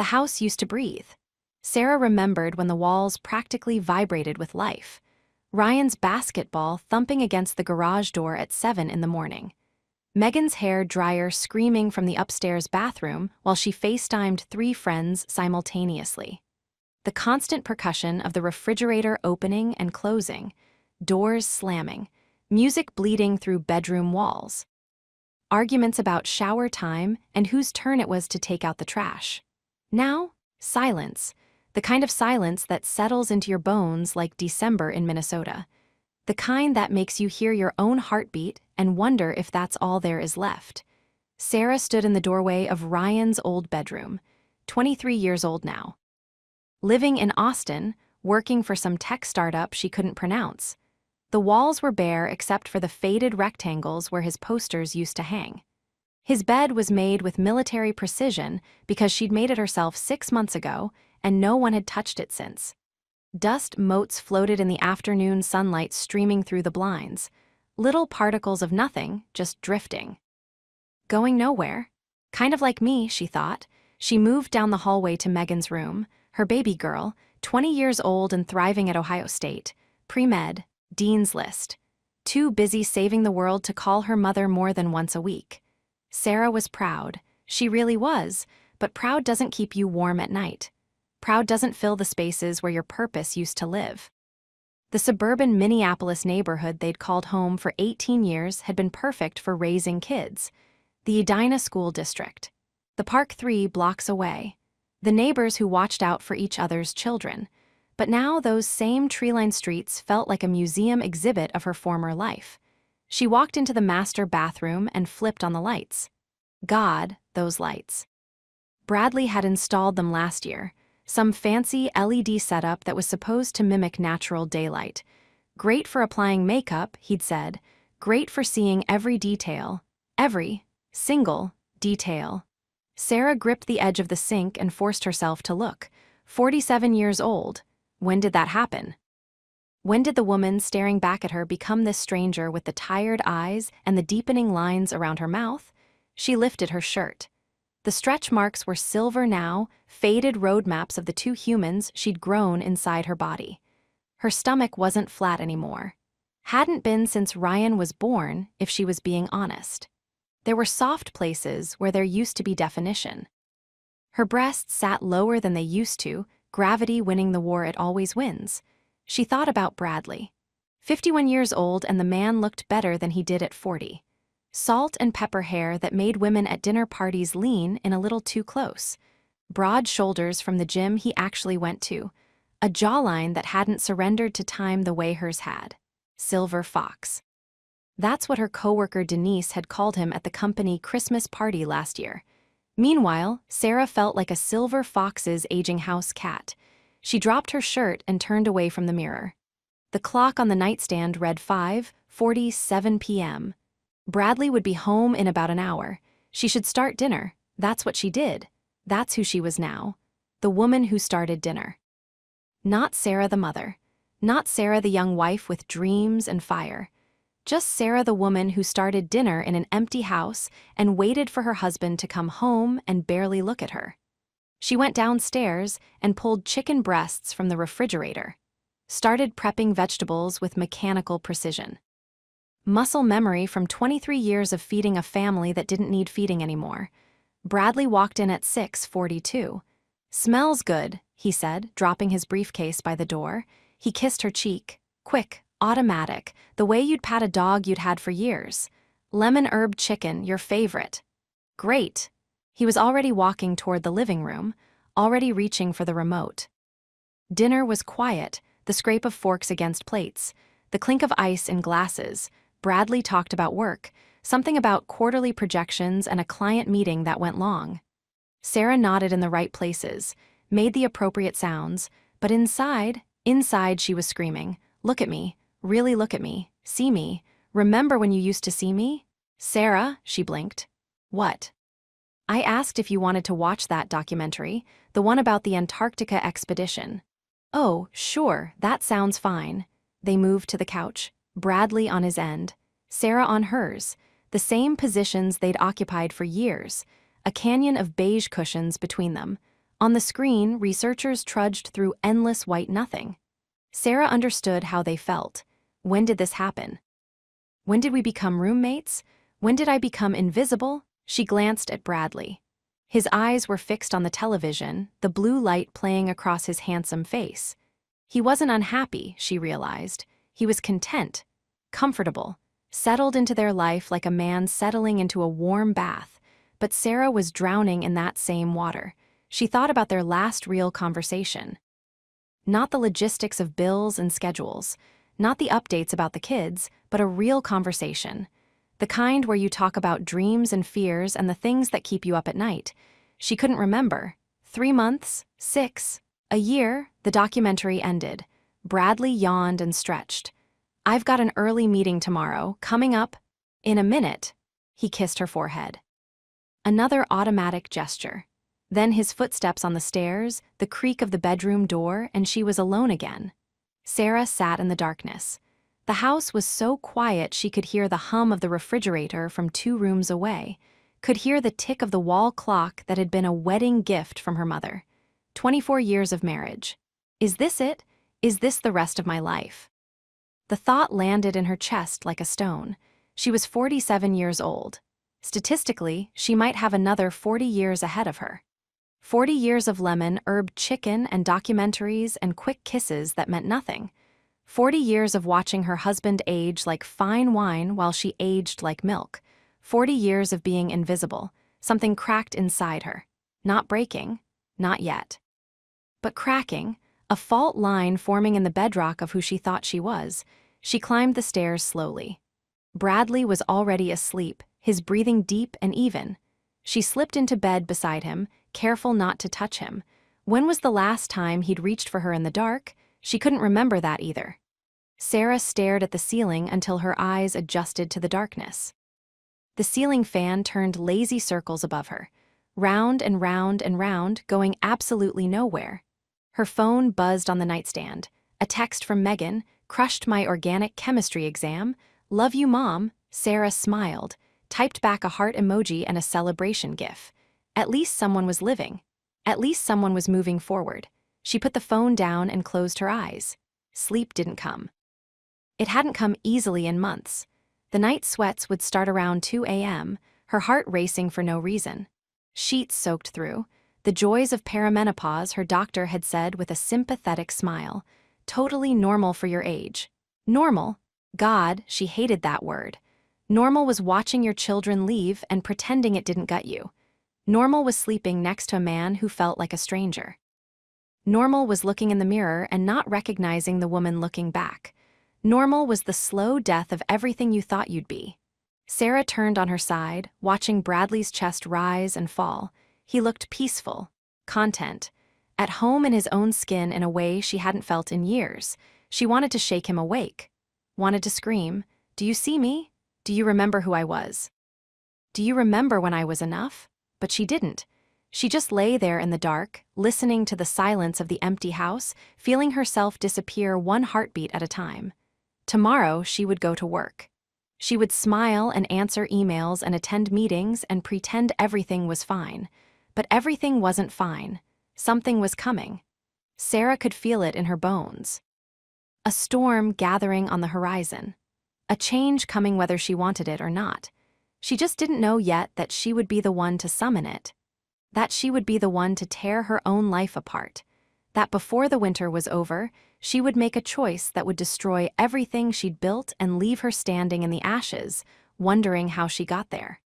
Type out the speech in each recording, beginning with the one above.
The house used to breathe. Sarah remembered when the walls practically vibrated with life. Ryan's basketball thumping against the garage door at 7 in the morning. Megan's hair dryer screaming from the upstairs bathroom while she FaceTimed 3 friends simultaneously. The constant percussion of the refrigerator opening and closing, doors slamming, music bleeding through bedroom walls. Arguments about shower time and whose turn it was to take out the trash. Now, silence. The kind of silence that settles into your bones like December in Minnesota. The kind that makes you hear your own heartbeat and wonder if that's all there is left. Sarah stood in the doorway of Ryan's old bedroom, 23 years old now. Living in Austin, working for some tech startup she couldn't pronounce. The walls were bare except for the faded rectangles where his posters used to hang. His bed was made with military precision because she'd made it herself 6 months ago, and no one had touched it since. Dust motes floated in the afternoon sunlight streaming through the blinds. Little particles of nothing, just drifting. Going nowhere? Kind of like me, she thought. She moved down the hallway to Megan's room, her baby girl, 20 years old and thriving at Ohio State, pre-med, Dean's List. Too busy saving the world to call her mother more than once a week. Sarah was proud. She really was, but proud doesn't keep you warm at night. Proud doesn't fill the spaces where your purpose used to live. The suburban Minneapolis neighborhood they'd called home for 18 years had been perfect for raising kids. The Edina School District. The park 3 blocks away. The neighbors who watched out for each other's children. But now those same tree-lined streets felt like a museum exhibit of her former life. She walked into the master bathroom and flipped on the lights. God, those lights. Bradley had installed them last year. Some fancy LED setup that was supposed to mimic natural daylight. Great for applying makeup, he'd said. Great for seeing every detail. Every single detail. Sarah gripped the edge of the sink and forced herself to look. 47 years old. When did that happen? When did the woman staring back at her become this stranger with the tired eyes and the deepening lines around her mouth? She lifted her shirt. The stretch marks were silver now, faded road maps of the 2 humans she'd grown inside her body. Her stomach wasn't flat anymore. Hadn't been since Ryan was born, if she was being honest. There were soft places where there used to be definition. Her breasts sat lower than they used to, gravity winning the war it always wins. She thought about Bradley. 51 years old, and the man looked better than he did at 40. Salt and pepper hair that made women at dinner parties lean in a little too close. Broad shoulders from the gym he actually went to. A jawline that hadn't surrendered to time the way hers had. Silver fox. That's what her coworker Denise had called him at the company Christmas party last year. Meanwhile, Sarah felt like a silver fox's aging house cat. She dropped her shirt and turned away from the mirror. The clock on the nightstand read 5:47 p.m. Bradley would be home in about an hour. She should start dinner. That's what she did. That's who she was now. The woman who started dinner. Not Sarah the mother. Not Sarah the young wife with dreams and fire. Just Sarah the woman who started dinner in an empty house and waited for her husband to come home and barely look at her. She went downstairs and pulled chicken breasts from the refrigerator. Started prepping vegetables with mechanical precision. Muscle memory from 23 years of feeding a family that didn't need feeding anymore. Bradley walked in at 6:42. "Smells good," he said, dropping his briefcase by the door. He kissed her cheek. Quick, automatic, the way you'd pat a dog you'd had for years. "Lemon herb chicken, your favorite." "Great." He was already walking toward the living room, already reaching for the remote. Dinner was quiet, the scrape of forks against plates, the clink of ice in glasses. Bradley talked about work, something about quarterly projections and a client meeting that went long. Sarah nodded in the right places, made the appropriate sounds, but inside she was screaming, "Look at me, really look at me, see me, remember when you used to see me?" "Sarah," she blinked. "What?" "I asked if you wanted to watch that documentary, the one about the Antarctica expedition." "Oh, sure, that sounds fine." They moved to the couch, Bradley on his end, Sarah on hers, the same positions they'd occupied for years, a canyon of beige cushions between them. On the screen, researchers trudged through endless white nothing. Sarah understood how they felt. When did this happen? When did we become roommates? When did I become invisible? She glanced at Bradley. His eyes were fixed on the television, the blue light playing across his handsome face. He wasn't unhappy, she realized. He was content, comfortable, settled into their life like a man settling into a warm bath. But Sarah was drowning in that same water. She thought about their last real conversation. Not the logistics of bills and schedules, not the updates about the kids, but a real conversation. The kind where you talk about dreams and fears and the things that keep you up at night. She couldn't remember. 3 months? 6? A year? The documentary ended. Bradley yawned and stretched. I've got an early meeting tomorrow, coming up. In a minute. He kissed her forehead. Another automatic gesture. Then his footsteps on the stairs, the creak of the bedroom door, and she was alone again. Sarah sat in the darkness. The house was so quiet she could hear the hum of the refrigerator from 2 rooms away, could hear the tick of the wall clock that had been a wedding gift from her mother. 24 years of marriage. Is this it? Is this the rest of my life? The thought landed in her chest like a stone. She was 47 years old. Statistically, she might have another 40 years ahead of her. 40 years of lemon, herb chicken, and documentaries and quick kisses that meant nothing. 40 years of watching her husband age like fine wine while she aged like milk. 40 years of being invisible, something cracked inside her. Not breaking, not yet. But cracking, a fault line forming in the bedrock of who she thought she was. She climbed the stairs slowly. Bradley was already asleep, his breathing deep and even. She slipped into bed beside him, careful not to touch him. When was the last time he'd reached for her in the dark? She couldn't remember that either. Sarah stared at the ceiling until her eyes adjusted to the darkness. The ceiling fan turned lazy circles above her, round and round and round, going absolutely nowhere. Her phone buzzed on the nightstand. A text from Megan, crushed my organic chemistry exam. Love you, Mom. Sarah smiled, typed back a heart emoji and a celebration gif. At least someone was living. At least someone was moving forward. She put the phone down and closed her eyes. Sleep didn't come. It hadn't come easily in months. The night sweats would start around 2 a.m., her heart racing for no reason. Sheets soaked through. The joys of perimenopause, her doctor had said with a sympathetic smile. Totally normal for your age. Normal? God, she hated that word. Normal was watching your children leave and pretending it didn't gut you. Normal was sleeping next to a man who felt like a stranger. Normal was looking in the mirror and not recognizing the woman looking back. Normal was the slow death of everything you thought you'd be. Sarah turned on her side, watching Bradley's chest rise and fall. He looked peaceful, content, at home in his own skin in a way she hadn't felt in years. She wanted to shake him awake. Wanted to scream, "Do you see me? Do you remember who I was? Do you remember when I was enough?" But she didn't. She just lay there in the dark, listening to the silence of the empty house, feeling herself disappear one heartbeat at a time. Tomorrow, she would go to work. She would smile and answer emails and attend meetings and pretend everything was fine. But everything wasn't fine. Something was coming. Sarah could feel it in her bones. A storm gathering on the horizon. A change coming whether she wanted it or not. She just didn't know yet that she would be the one to summon it. That she would be the one to tear her own life apart. That before the winter was over, she would make a choice that would destroy everything she'd built and leave her standing in the ashes, wondering how she got there.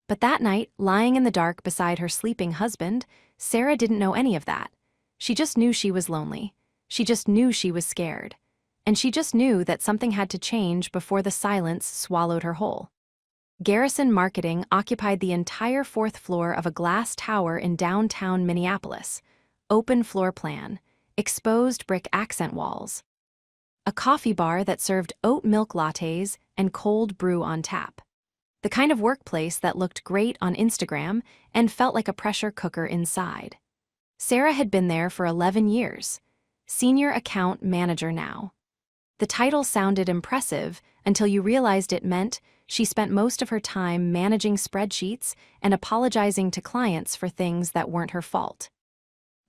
But that night, lying in the dark beside her sleeping husband, Sarah didn't know any of that. She just knew she was lonely. She just knew she was scared. And she just knew that something had to change before the silence swallowed her whole. Garrison Marketing occupied the entire 4th floor of a glass tower in downtown Minneapolis. Open floor plan, exposed brick accent walls. A coffee bar that served oat milk lattes and cold brew on tap. The kind of workplace that looked great on Instagram and felt like a pressure cooker inside. Sarah had been there for 11 years. Senior account manager now. The title sounded impressive until you realized it meant she spent most of her time managing spreadsheets and apologizing to clients for things that weren't her fault.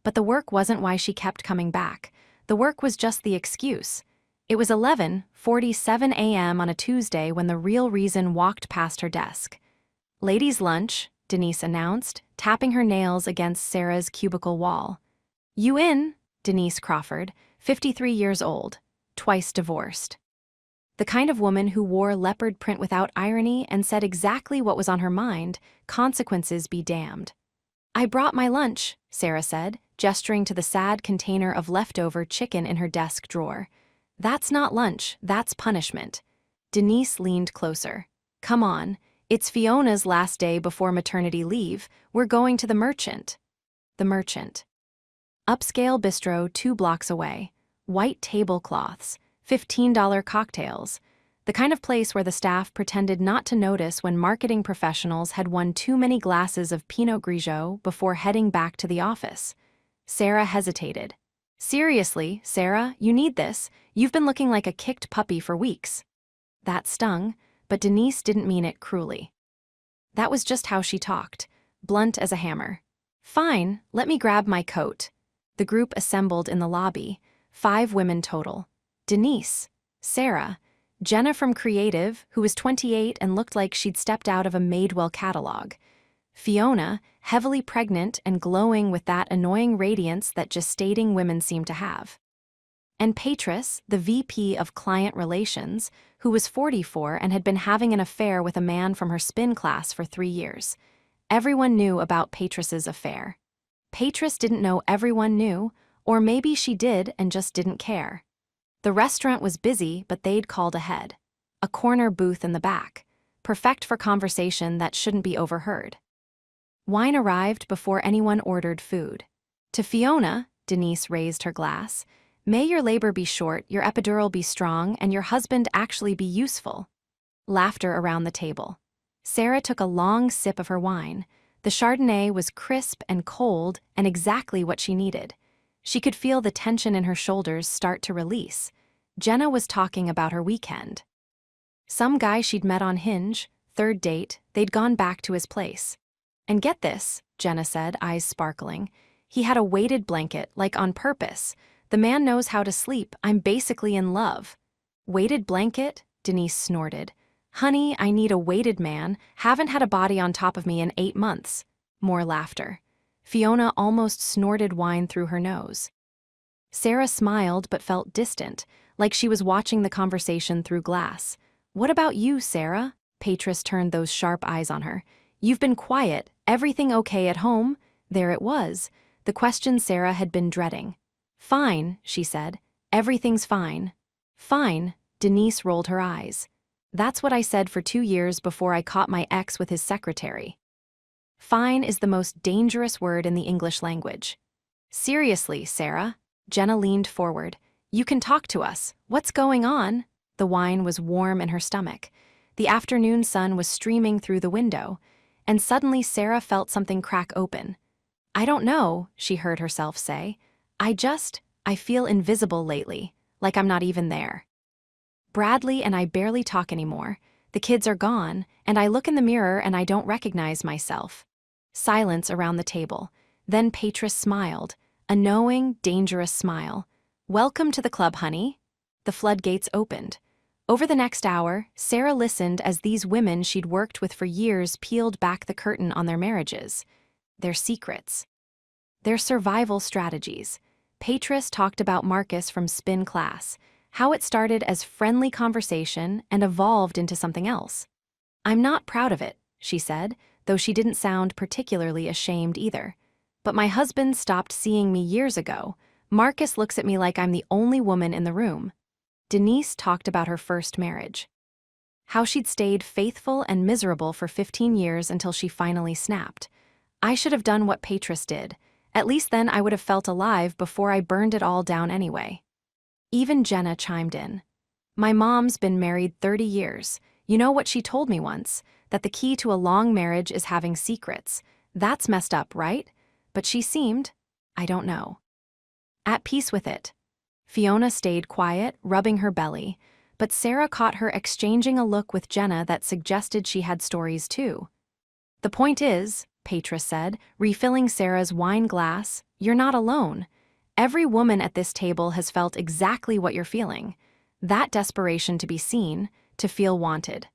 But the work wasn't why she kept coming back. The work was just the excuse. It was 11:47 a.m. on a Tuesday when the real reason walked past her desk. "Ladies' lunch," Denise announced, tapping her nails against Sarah's cubicle wall. "You in?" Denise Crawford, 53 years old, twice divorced. The kind of woman who wore leopard print without irony and said exactly what was on her mind, consequences be damned. "I brought my lunch," Sarah said, gesturing to the sad container of leftover chicken in her desk drawer. "That's not lunch, that's punishment." Denise leaned closer. "Come on, it's Fiona's last day before maternity leave. We're going to the Merchant." The Merchant. Upscale bistro 2 blocks away. White tablecloths, $15 cocktails. The kind of place where the staff pretended not to notice when marketing professionals had won too many glasses of Pinot Grigio before heading back to the office. Sarah hesitated. "Seriously, Sarah, you need this. You've been looking like a kicked puppy for weeks." That stung, but Denise didn't mean it cruelly. That was just how she talked, blunt as a hammer. "Fine, let me grab my coat." The group assembled in the lobby, 5 women total. Denise, Sarah, Jenna from Creative, who was 28 and looked like she'd stepped out of a Madewell catalog, Fiona, heavily pregnant and glowing with that annoying radiance that gestating women seem to have, and Patris, the VP of Client Relations, who was 44 and had been having an affair with a man from her spin class for 3 years. Everyone knew about Patris's affair. Patris didn't know everyone knew, or maybe she did and just didn't care. The restaurant was busy, but they'd called ahead. A corner booth in the back, perfect for conversation that shouldn't be overheard. Wine arrived before anyone ordered food. To Fiona, Denise raised her glass, "May your labor be short, your epidural be strong, and your husband actually be useful." Laughter around the table. Sarah took a long sip of her wine. The Chardonnay was crisp and cold and exactly what she needed. She could feel the tension in her shoulders start to release. Jenna was talking about her weekend. Some guy she'd met on Hinge, 3rd date, they'd gone back to his place. "And get this," Jenna said, eyes sparkling. "He had a weighted blanket, like on purpose. The man knows how to sleep. I'm basically in love." "Weighted blanket?" Denise snorted. "Honey, I need a weighted man. Haven't had a body on top of me in 8 months." More laughter. Fiona almost snorted wine through her nose. Sarah smiled but felt distant, like she was watching the conversation through glass. "What about you, Sarah?" Patris turned those sharp eyes on her. "You've been quiet. Everything okay at home?" There it was, the question Sarah had been dreading. "Fine," she said. "Everything's fine." "Fine," Denise rolled her eyes. "That's what I said for 2 years before I caught my ex with his secretary." Fine is the most dangerous word in the English language. "Seriously, Sarah?" Jenna leaned forward. "You can talk to us. What's going on?" The wine was warm in her stomach. The afternoon sun was streaming through the window, and suddenly Sarah felt something crack open. "I don't know," she heard herself say. I feel invisible lately, like I'm not even there. Bradley and I barely talk anymore. The kids are gone, and I look in the mirror and I don't recognize myself." Silence around the table. Then Patris smiled, a knowing, dangerous smile. "Welcome to the club, honey." The floodgates opened. Over the next hour, Sarah listened as these women she'd worked with for years peeled back the curtain on their marriages, their secrets, their survival strategies. Patris talked about Marcus from spin class, how it started as friendly conversation and evolved into something else. "I'm not proud of it," she said, though she didn't sound particularly ashamed either. "But my husband stopped seeing me years ago. Marcus looks at me like I'm the only woman in the room." Denise talked about her first marriage. How she'd stayed faithful and miserable for 15 years until she finally snapped. "I should have done what Patris did. At least then I would have felt alive before I burned it all down anyway." Even Jenna chimed in. "My mom's been married 30 years. You know what she told me once? That the key to a long marriage is having secrets. That's messed up, right? But she seemed, I don't know, at peace with it." Fiona stayed quiet, rubbing her belly, but Sarah caught her exchanging a look with Jenna that suggested she had stories too. "The point is," Petra said, refilling Sarah's wine glass. "You're not alone. Every woman at this table has felt exactly what you're feeling. That desperation to be seen, to feel wanted.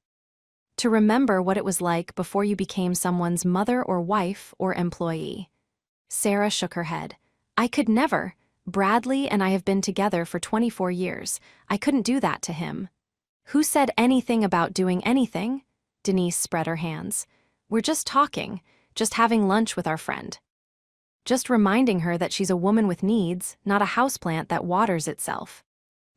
To remember what it was like before you became someone's mother or wife or employee." Sarah shook her head. "I could never. Bradley and I have been together for 24 years. I couldn't do that to him." "Who said anything about doing anything?" Denise spread her hands. "We're just talking, just having lunch with our friend. Just reminding her that she's a woman with needs, not a houseplant that waters itself."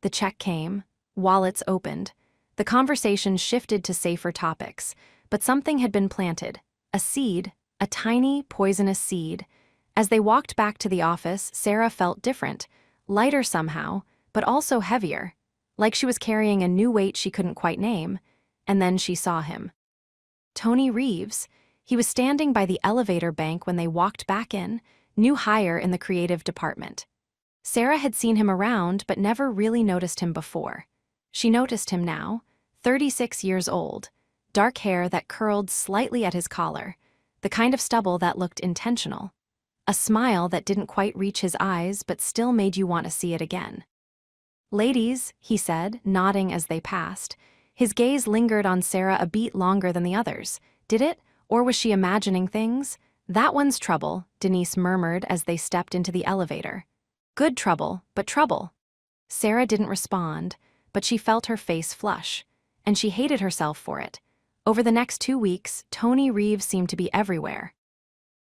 The check came. Wallets opened. The conversation shifted to safer topics, but something had been planted. A seed, a tiny, poisonous seed. As they walked back to the office, Sarah felt different, lighter somehow, but also heavier, like she was carrying a new weight she couldn't quite name. And then she saw him. Tony Reeves. He was standing by the elevator bank when they walked back in, new hire in the creative department. Sarah had seen him around but never really noticed him before. She noticed him now, 36 years old, dark hair that curled slightly at his collar, the kind of stubble that looked intentional, a smile that didn't quite reach his eyes but still made you want to see it again. "Ladies," he said, nodding as they passed. His gaze lingered on Sarah a beat longer than the others. Did it? Or was she imagining things? "That one's trouble," Denise murmured as they stepped into the elevator. "Good trouble, but trouble." Sarah didn't respond, but she felt her face flush, and she hated herself for it. Over the next 2 weeks, Tony Reeves seemed to be everywhere.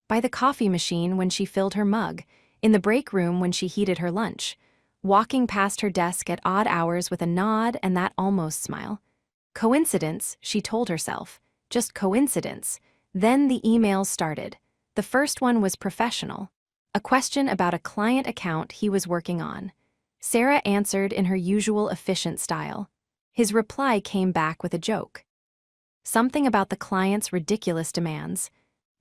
By the coffee machine when she filled her mug, in the break room when she heated her lunch, walking past her desk at odd hours with a nod and that almost smile. Coincidence, she told herself. Just coincidence. Then the emails started. The first one was professional. A question about a client account he was working on. Sarah answered in her usual efficient style. His reply came back with a joke. Something about the client's ridiculous demands.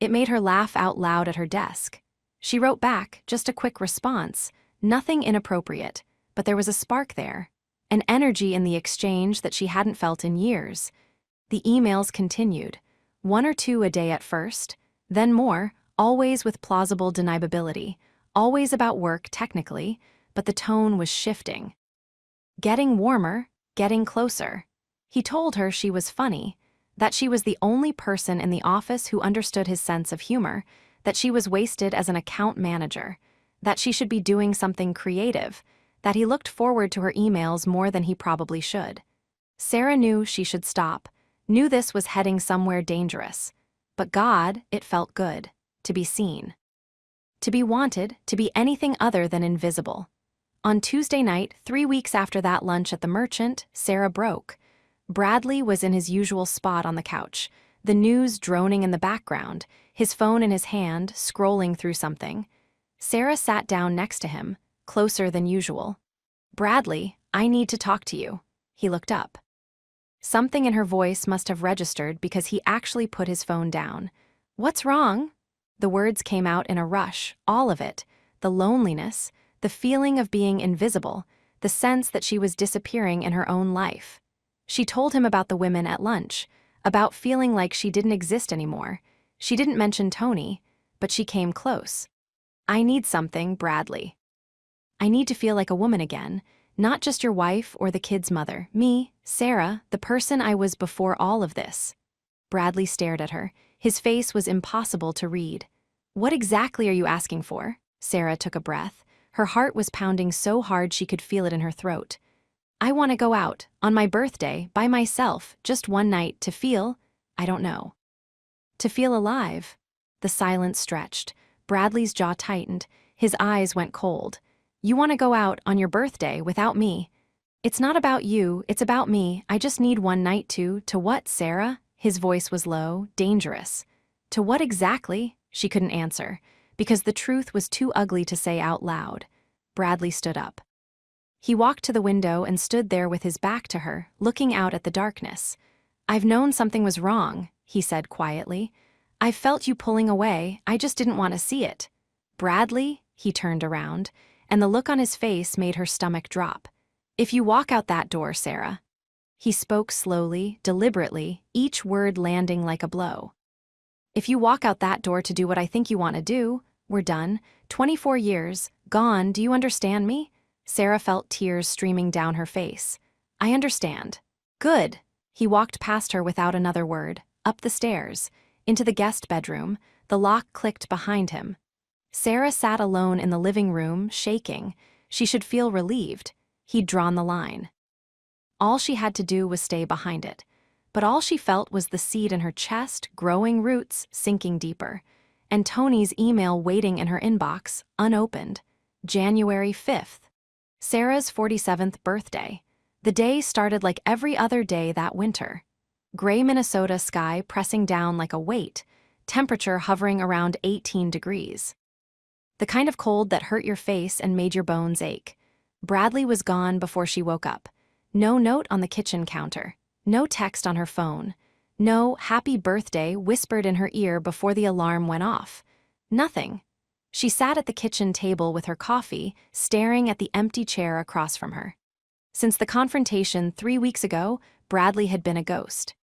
It made her laugh out loud at her desk. She wrote back, just a quick response, nothing inappropriate, but there was a spark there, an energy in the exchange that she hadn't felt in years. The emails continued, 1 or 2 a day at first, then more, always with plausible deniability, always about work technically, but the tone was shifting. Getting warmer, getting closer. He told her she was funny, that she was the only person in the office who understood his sense of humor, that she was wasted as an account manager, that she should be doing something creative, that he looked forward to her emails more than he probably should. Sarah knew she should stop, knew this was heading somewhere dangerous. But God, it felt good, to be seen. To be wanted, to be anything other than invisible. On Tuesday night, 3 weeks after that lunch at the Merchant, Sarah broke. Bradley was in his usual spot on the couch, the news droning in the background, his phone in his hand, scrolling through something. Sarah sat down next to him, closer than usual. "Bradley, I need to talk to you." He looked up. Something in her voice must have registered because he actually put his phone down. "What's wrong?" The words came out in a rush, all of it, the loneliness, the feeling of being invisible, the sense that she was disappearing in her own life. She told him about the women at lunch, about feeling like she didn't exist anymore. She didn't mention Tony, but she came close. "I need something, Bradley. I need to feel like a woman again, not just your wife or the kid's mother. Me, Sarah, the person I was before all of this." Bradley stared at her. His face was impossible to read. "What exactly are you asking for?" Sarah took a breath. Her heart was pounding so hard she could feel it in her throat. "I want to go out, on my birthday, by myself, just one night, to feel, I don't know. To feel alive." The silence stretched. Bradley's jaw tightened. His eyes went cold. "You want to go out, on your birthday, without me? It's not about you, it's about me. I just need one night to what, Sarah?" His voice was low, dangerous. "To what exactly?" She couldn't answer, because the truth was too ugly to say out loud. Bradley stood up. He walked to the window and stood there with his back to her, looking out at the darkness. "I've known something was wrong," he said quietly. "I've felt you pulling away, I just didn't want to see it." "Bradley?" He turned around, and the look on his face made her stomach drop. "If you walk out that door, Sarah." He spoke slowly, deliberately, each word landing like a blow. If you walk out that door to do what I think you want to do, we're done. 24 years, gone, do you understand me? Sarah felt tears streaming down her face. I understand. Good. He walked past her without another word, up the stairs, into the guest bedroom. The lock clicked behind him. Sarah sat alone in the living room, shaking. She should feel relieved. He'd drawn the line. All she had to do was stay behind it. But all she felt was the seed in her chest, growing roots, sinking deeper. And Tony's email waiting in her inbox, unopened. January 5th. Sarah's 47th birthday. The day started like every other day that winter. Gray Minnesota sky pressing down like a weight, temperature hovering around 18 degrees. The kind of cold that hurt your face and made your bones ache. Bradley was gone before she woke up. No note on the kitchen counter. No text on her phone. No happy birthday whispered in her ear before the alarm went off. Nothing. She sat at the kitchen table with her coffee, staring at the empty chair across from her. Since the confrontation 3 weeks ago, Bradley had been a ghost.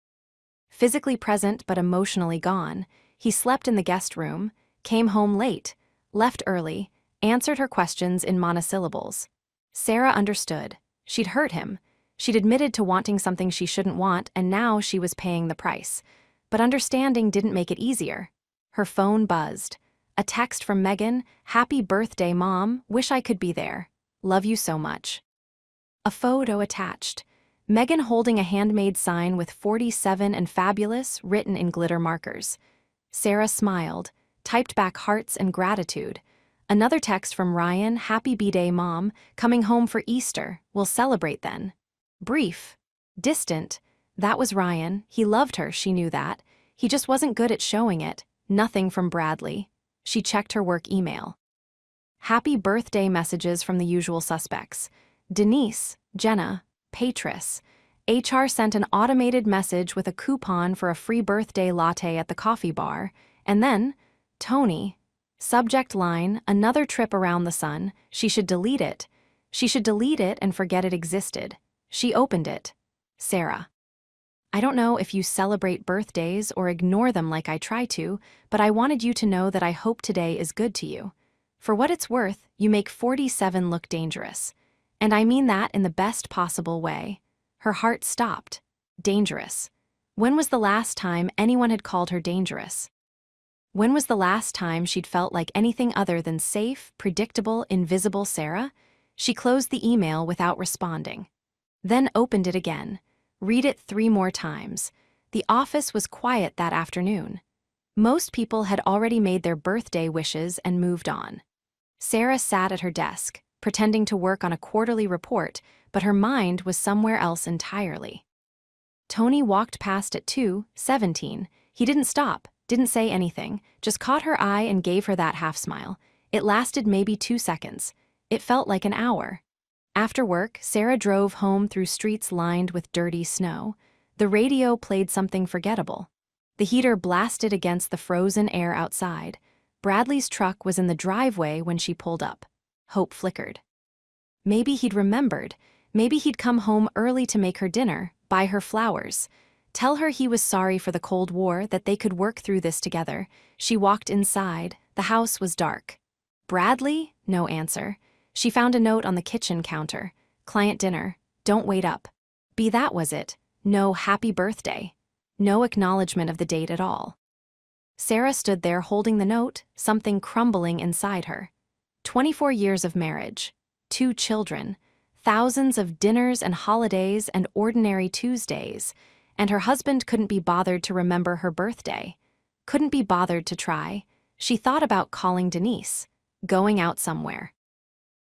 Physically present but emotionally gone, he slept in the guest room, came home late, left early, answered her questions in monosyllables. Sarah understood. She'd hurt him. She'd admitted to wanting something she shouldn't want, and now she was paying the price. But understanding didn't make it easier. Her phone buzzed. A text from Megan, "Happy birthday, Mom. Wish I could be there. Love you so much." A photo attached. Megan holding a handmade sign with 47 and fabulous written in glitter markers. Sarah smiled, typed back hearts and gratitude. Another text from Ryan, "Happy B-Day, Mom. Coming home for Easter. We'll celebrate then." Brief. Distant. That was Ryan. He loved her, she knew that. He just wasn't good at showing it. Nothing from Bradley. She checked her work email. Happy birthday messages from the usual suspects. Denise, Jenna, Patris. HR sent an automated message with a coupon for a free birthday latte at the coffee bar. And then, Tony. Subject line, another trip around the sun. She should delete it. She should delete it and forget it existed. She opened it. Sarah. I don't know if you celebrate birthdays or ignore them like I try to, but I wanted you to know that I hope today is good to you. For what it's worth, you make 47 look dangerous. And I mean that in the best possible way. Her heart stopped. Dangerous. When was the last time anyone had called her dangerous? When was the last time she'd felt like anything other than safe, predictable, invisible Sarah? She closed the email without responding. Then opened it again. Read it 3 more times. The office was quiet that afternoon. Most people had already made their birthday wishes and moved on. Sarah sat at her desk, pretending to work on a quarterly report, but her mind was somewhere else entirely. Tony walked past at 2:17. He didn't stop, didn't say anything, just caught her eye and gave her that half smile. It lasted maybe 2 seconds. It felt like an hour. After work, Sarah drove home through streets lined with dirty snow. The radio played something forgettable. The heater blasted against the frozen air outside. Bradley's truck was in the driveway when she pulled up. Hope flickered. Maybe he'd remembered. Maybe he'd come home early to make her dinner, buy her flowers. Tell her he was sorry for the Cold War, that they could work through this together. She walked inside. The house was dark. Bradley? No answer. She found a note on the kitchen counter. Client dinner. Don't wait up. That was it. No happy birthday. No acknowledgement of the date at all. Sarah stood there holding the note, something crumbling inside her. 24 years of marriage. 2 children. Thousands of dinners and holidays and ordinary Tuesdays. And her husband couldn't be bothered to remember her birthday. Couldn't be bothered to try. She thought about calling Denise. Going out somewhere.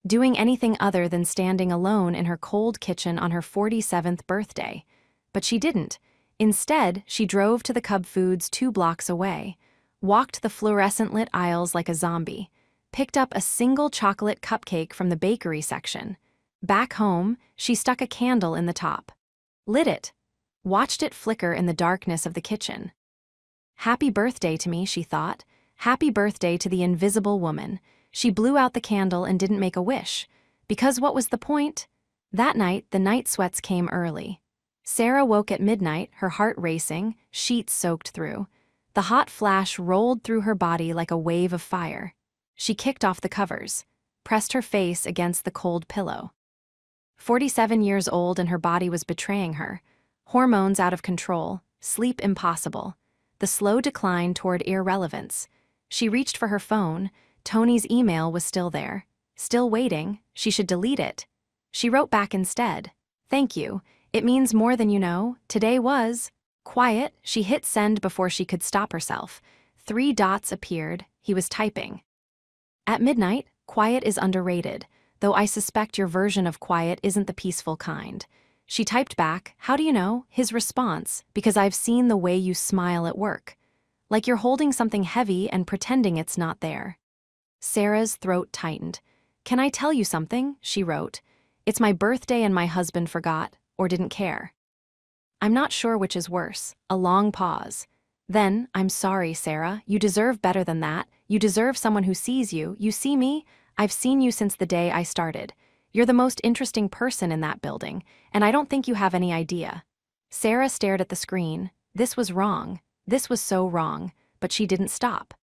Doing anything other than standing alone in her cold kitchen on her 47th birthday. But she didn't. Instead, she drove to the Cub Foods 2 blocks away, walked the fluorescent-lit aisles like a zombie, picked up a single chocolate cupcake from the bakery section. Back home, she stuck a candle in the top. Lit it. Watched it flicker in the darkness of the kitchen. Happy birthday to me, she thought. Happy birthday to the invisible woman. She blew out the candle and didn't make a wish. Because what was the point? That night, the night sweats came early. Sarah woke at midnight, her heart racing, sheets soaked through. The hot flash rolled through her body like a wave of fire. She kicked off the covers, pressed her face against the cold pillow. 47 years old and her body was betraying her. Hormones out of control, sleep impossible. The slow decline toward irrelevance. She reached for her phone. Tony's email was still there. Still waiting, she should delete it. She wrote back instead. "Thank you. It means more than you know. Today was..." Quiet, she hit send before she could stop herself. 3 dots appeared. He was typing. At midnight, quiet is underrated, though I suspect your version of quiet isn't the peaceful kind. She typed back, "How do you know?" His response, "Because I've seen the way you smile at work. Like you're holding something heavy and pretending it's not there." Sarah's throat tightened. "Can I tell you something?" she wrote. "It's my birthday and my husband forgot, or didn't care." "I'm not sure which is worse." A long pause. Then, "I'm sorry, Sarah. You deserve better than that. You deserve someone who sees you. You see me? I've seen you since the day I started. You're the most interesting person in that building, and I don't think you have any idea." Sarah stared at the screen. This was wrong. This was so wrong, but she didn't stop.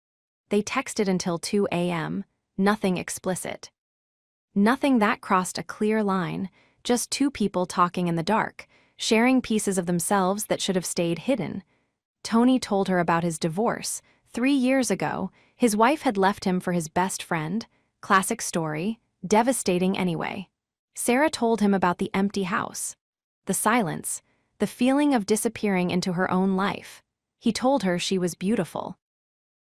They texted until 2 a.m., nothing explicit. Nothing that crossed a clear line, just two people talking in the dark, sharing pieces of themselves that should have stayed hidden. Tony told her about his divorce. 3 years ago, his wife had left him for his best friend. Classic story, devastating anyway. Sarah told him about the empty house, the silence, the feeling of disappearing into her own life. He told her she was beautiful.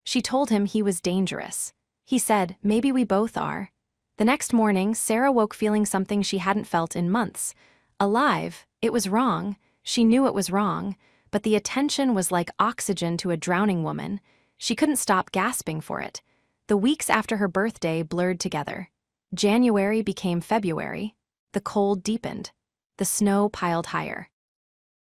She told him he was dangerous. He said, "Maybe we both are." The next morning, Sarah woke feeling something she hadn't felt in months. Alive. It was wrong. She knew it was wrong, but the attention was like oxygen to a drowning woman. She couldn't stop gasping for it. The weeks after her birthday blurred together. January became February. The cold deepened. The snow piled higher.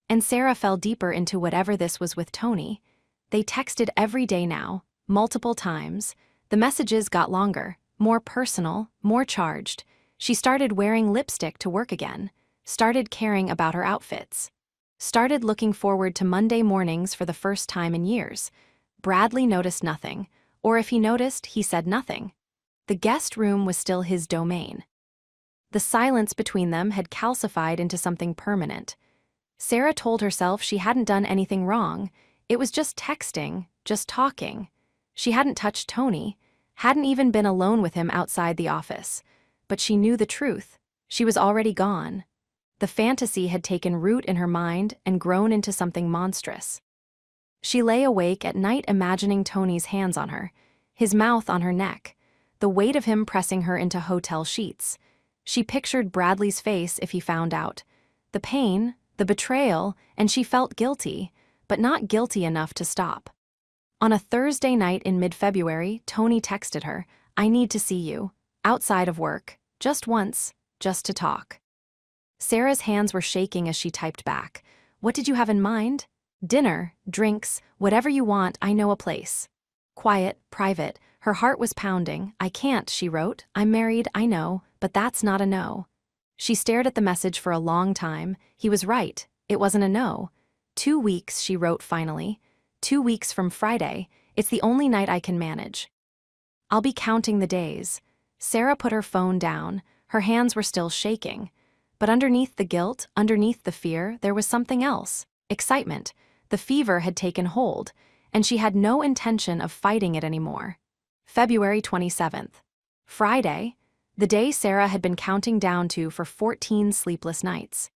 And Sarah fell deeper into whatever this was with Tony. They texted every day now, multiple times. The messages got longer, more personal, more charged. She started wearing lipstick to work again, started caring about her outfits, started looking forward to Monday mornings for the first time in years. Bradley noticed nothing, or if he noticed, he said nothing. The guest room was still his domain. The silence between them had calcified into something permanent. Sarah told herself she hadn't done anything wrong. It was just texting, just talking. She hadn't touched Tony, hadn't even been alone with him outside the office. But she knew the truth. She was already gone. The fantasy had taken root in her mind and grown into something monstrous. She lay awake at night imagining Tony's hands on her, his mouth on her neck, the weight of him pressing her into hotel sheets. She pictured Bradley's face if he found out. The pain, the betrayal, and she felt guilty, but not guilty enough to stop. On a Thursday night in mid-February, Tony texted her, "I need to see you. Outside of work. Just once. Just to talk." Sarah's hands were shaking as she typed back. "What did you have in mind?" "Dinner, drinks, whatever you want, I know a place." Quiet, private, her heart was pounding. "I can't," she wrote. "I'm married, I know, but that's not a no." She stared at the message for a long time. He was right. It wasn't a no. 2 weeks, she wrote finally. 2 weeks from Friday. It's the only night I can manage. I'll be counting the days. Sarah put her phone down. Her hands were still shaking. But underneath the guilt, underneath the fear, there was something else. Excitement. The fever had taken hold, and she had no intention of fighting it anymore. February 27th. Friday. The day Sarah had been counting down to for 14 sleepless nights.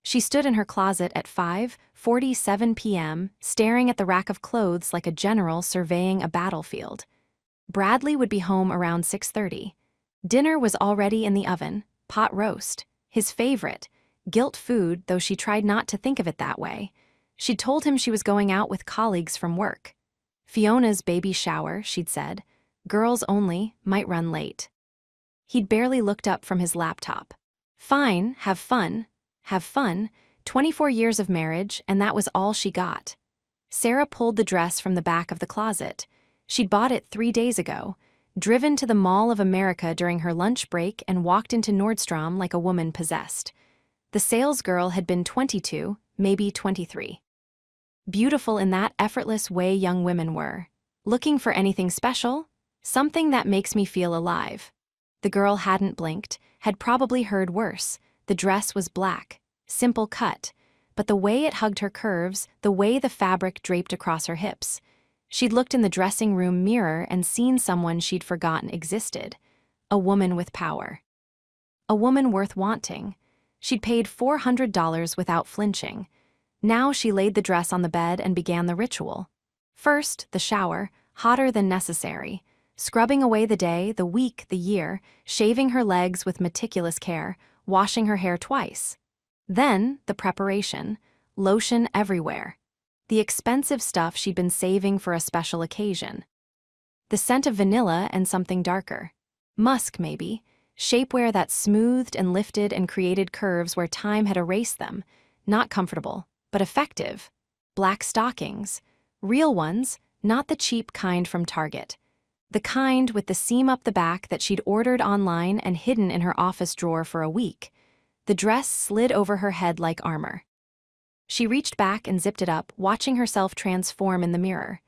She stood in her closet at 5:47 p.m., staring at the rack of clothes like a general surveying a battlefield. Bradley would be home around 6:30. Dinner was already in the oven, pot roast, his favorite, guilt food, though she tried not to think of it that way. She'd told him she was going out with colleagues from work. Fiona's baby shower, she'd said. Girls only, might run late. He'd barely looked up from his laptop. Fine, have fun. Have fun. 24 years of marriage, and that was all she got. Sarah pulled the dress from the back of the closet. She'd bought it 3 days ago, driven to the Mall of America during her lunch break and walked into Nordstrom like a woman possessed. The salesgirl had been 22, maybe 23. beautiful in that effortless way young women were. Looking for anything special? Something that makes me feel alive. The girl hadn't blinked, had probably heard worse. The dress was black, simple cut, but the way it hugged her curves, the way the fabric draped across her hips. She'd looked in the dressing room mirror and seen someone she'd forgotten existed. A woman with power. A woman worth wanting. She'd paid $400 without flinching. Now she laid the dress on the bed and began the ritual. First, the shower, hotter than necessary, scrubbing away the day, the week, the year, shaving her legs with meticulous care, washing her hair twice. Then, the preparation, lotion everywhere. The expensive stuff she'd been saving for a special occasion. The scent of vanilla and something darker. Musk, maybe. Shapewear that smoothed and lifted and created curves where time had erased them. Not comfortable, but effective. Black stockings. Real ones, not the cheap kind from Target. The kind with the seam up the back that she'd ordered online and hidden in her office drawer for a week. The dress slid over her head like armor. She reached back and zipped it up, watching herself transform in the mirror.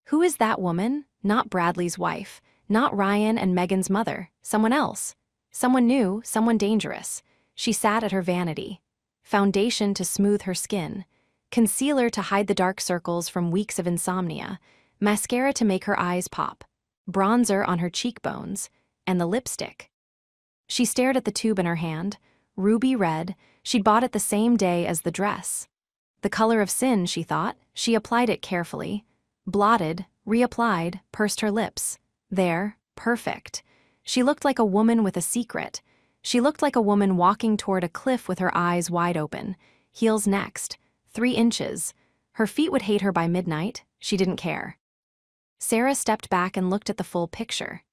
Who is that woman? Not Bradley's wife, not Ryan and Megan's mother, someone else. Someone new, someone dangerous. She sat at her vanity. Foundation to smooth her skin. Concealer to hide the dark circles from weeks of insomnia. Mascara to make her eyes pop. Bronzer on her cheekbones. And the lipstick. She stared at the tube in her hand. Ruby red. She'd bought it the same day as the dress. The color of sin, she thought. She applied it carefully. Blotted, reapplied, pursed her lips. There, perfect. She looked like a woman with a secret. She looked like a woman walking toward a cliff with her eyes wide open. Heels next. 3 inches. Her feet would hate her by midnight. She didn't care. Sarah stepped back and looked at the full picture.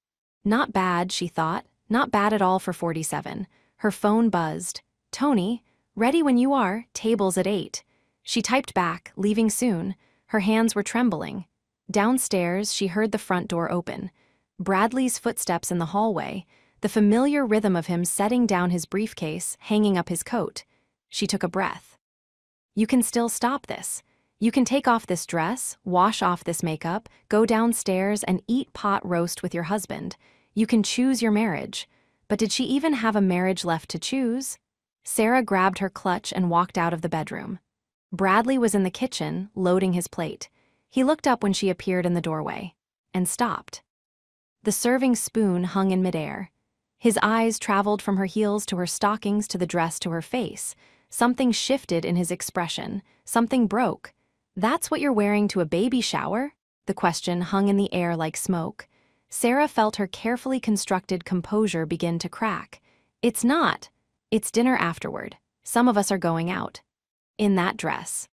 Not bad, she thought. Not bad at all for 47. Her phone buzzed. Tony, ready when you are, tables at 8. She typed back, leaving soon. Her hands were trembling. Downstairs, she heard the front door open. Bradley's footsteps in the hallway, the familiar rhythm of him setting down his briefcase, hanging up his coat. She took a breath. You can still stop this. You can take off this dress, wash off this makeup, go downstairs and eat pot roast with your husband. You can choose your marriage. But did she even have a marriage left to choose? Sarah grabbed her clutch and walked out of the bedroom. Bradley was in the kitchen, loading his plate. He looked up when she appeared in the doorway. And stopped. The serving spoon hung in midair. His eyes traveled from her heels to her stockings to the dress to her face. Something shifted in his expression. Something broke. That's what you're wearing to a baby shower? The question hung in the air like smoke. Sarah felt her carefully constructed composure begin to crack. It's not. It's dinner afterward. Some of us are going out. In that dress.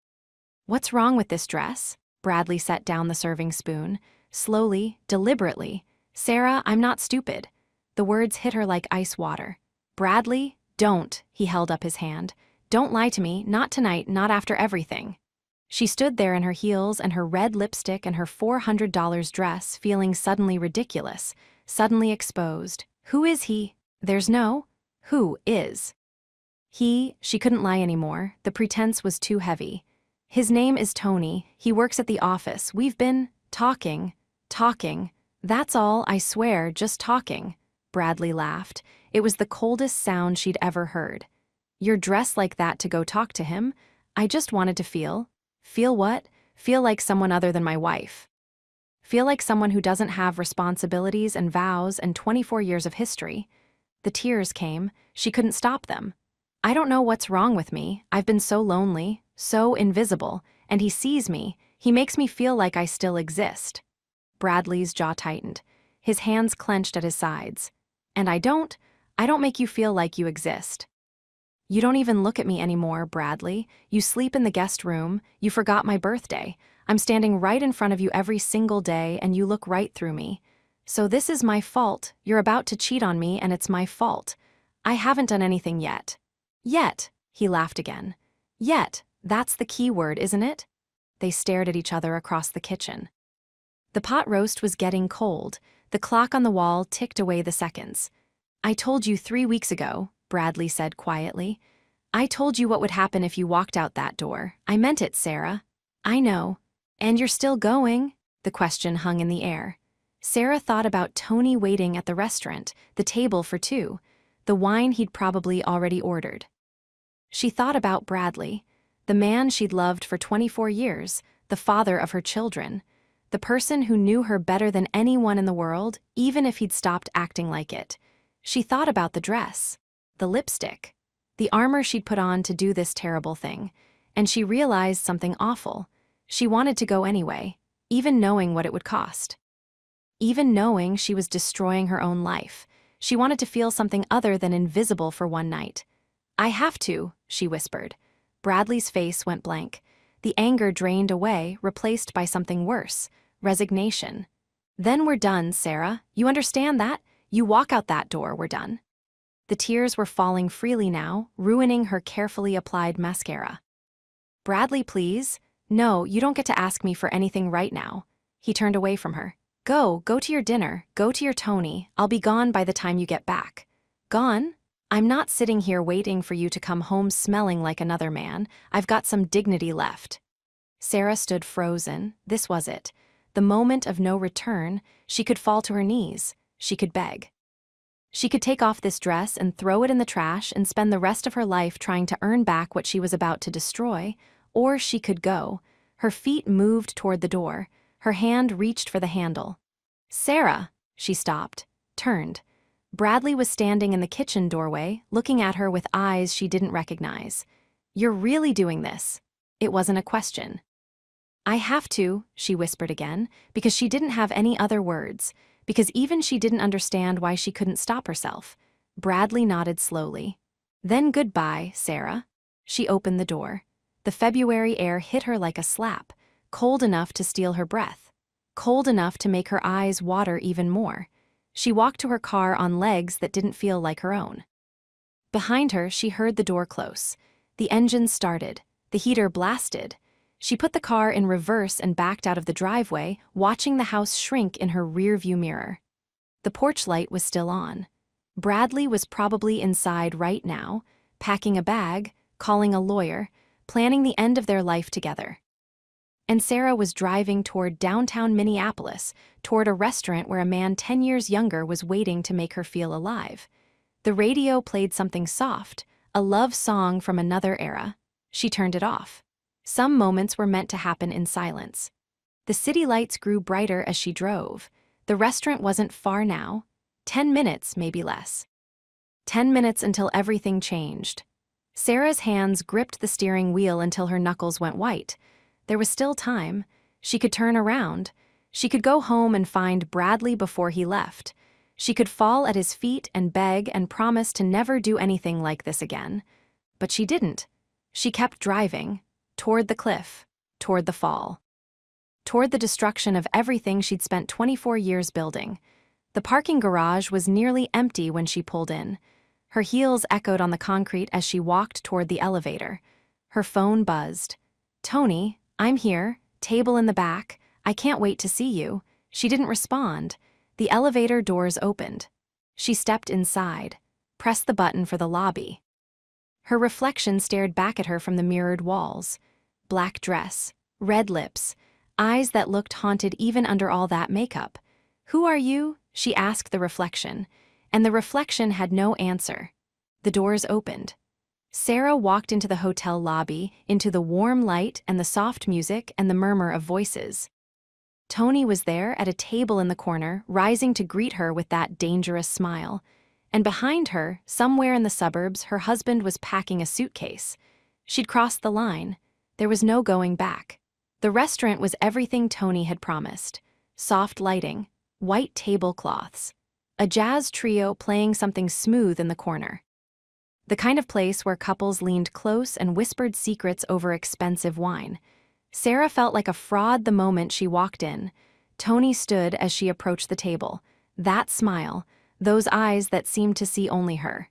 What's wrong with this dress? Bradley set down the serving spoon. Slowly, deliberately. Sarah, I'm not stupid. The words hit her like ice water. Bradley, don't, he held up his hand. Don't lie to me, not tonight, not after everything. She stood there in her heels and her red lipstick and her $400 dress, feeling suddenly ridiculous, suddenly exposed. Who is he? There's no. Who is? She couldn't lie anymore. The pretense was too heavy. His name is Tony. He works at the office. We've been talking. That's all, I swear, just talking. Bradley laughed. It was the coldest sound she'd ever heard. You're dressed like that to go talk to him? I just wanted to feel. Feel what? Feel like someone other than my wife. Feel like someone who doesn't have responsibilities and vows and 24 years of history. The tears came. She couldn't stop them. I don't know what's wrong with me. I've been so lonely, so invisible, and he sees me. He makes me feel like I still exist. Bradley's jaw tightened. His hands clenched at his sides. And I don't make you feel like you exist. You don't even look at me anymore, Bradley. You sleep in the guest room. You forgot my birthday. I'm standing right in front of you every single day, and you look right through me. So this is my fault. You're about to cheat on me, and it's my fault. I haven't done anything yet. Yet, he laughed again. Yet, that's the key word, isn't it? They stared at each other across the kitchen. The pot roast was getting cold. The clock on the wall ticked away the seconds. I told you 3 weeks ago, Bradley said quietly. I told you what would happen if you walked out that door. I meant it, Sarah. I know. And you're still going? The question hung in the air. Sarah thought about Tony waiting at the restaurant, the table for two, the wine he'd probably already ordered. She thought about Bradley, the man she'd loved for 24 years, the father of her children, the person who knew her better than anyone in the world, even if he'd stopped acting like it. She thought about the dress, the lipstick, the armor she'd put on to do this terrible thing, and she realized something awful. She wanted to go anyway, even knowing what it would cost. Even knowing she was destroying her own life, she wanted to feel something other than invisible for one night. I have to, she whispered. Bradley's face went blank. The anger drained away, replaced by something worse, resignation. Then we're done, Sarah. You understand that? You walk out that door, we're done. The tears were falling freely now, ruining her carefully applied mascara. Bradley, please. No, you don't get to ask me for anything right now. He turned away from her. Go to your dinner, go to your Tony. I'll be gone by the time you get back. Gone? I'm not sitting here waiting for you to come home smelling like another man. I've got some dignity left. Sarah stood frozen. This was it. The moment of no return. She could fall to her knees. She could beg. She could take off this dress and throw it in the trash and spend the rest of her life trying to earn back what she was about to destroy, or she could go. Her feet moved toward the door. Her hand reached for the handle. Sarah! She stopped, turned. Bradley was standing in the kitchen doorway, looking at her with eyes she didn't recognize. You're really doing this? It wasn't a question. I have to, she whispered again, because she didn't have any other words, because even she didn't understand why she couldn't stop herself. Bradley nodded slowly. Then goodbye, Sarah. She opened the door. The February air hit her like a slap, cold enough to steal her breath, cold enough to make her eyes water even more. She walked to her car on legs that didn't feel like her own. Behind her, she heard the door close. The engine started. The heater blasted. She put the car in reverse and backed out of the driveway, watching the house shrink in her rearview mirror. The porch light was still on. Bradley was probably inside right now, packing a bag, calling a lawyer, planning the end of their life together. And Sarah was driving toward downtown Minneapolis, toward a restaurant where a man 10 years younger was waiting to make her feel alive. The radio played something soft, a love song from another era. She turned it off. Some moments were meant to happen in silence. The city lights grew brighter as she drove. The restaurant wasn't far now. 10 minutes, maybe less. 10 minutes until everything changed. Sarah's hands gripped the steering wheel until her knuckles went white. There was still time. She could turn around. She could go home and find Bradley before he left. She could fall at his feet and beg and promise to never do anything like this again. But she didn't. She kept driving, toward the cliff, toward the fall, toward the destruction of everything she'd spent 24 years building. The parking garage was nearly empty when she pulled in. Her heels echoed on the concrete as she walked toward the elevator. Her phone buzzed. Tony, I'm here, table in the back. I can't wait to see you. She didn't respond. The elevator doors opened. She stepped inside, pressed the button for the lobby. Her reflection stared back at her from the mirrored walls. Black dress, red lips, eyes that looked haunted even under all that makeup. Who are you? She asked the reflection, and the reflection had no answer. The doors opened. Sarah walked into the hotel lobby, into the warm light and the soft music and the murmur of voices. Tony was there at a table in the corner, rising to greet her with that dangerous smile. And behind her, somewhere in the suburbs, her husband was packing a suitcase. She'd crossed the line. There was no going back. The restaurant was everything Tony had promised. Soft lighting, white tablecloths, a jazz trio playing something smooth in the corner. The kind of place where couples leaned close and whispered secrets over expensive wine. Sarah felt like a fraud the moment she walked in. Tony stood as she approached the table. That smile, those eyes that seemed to see only her.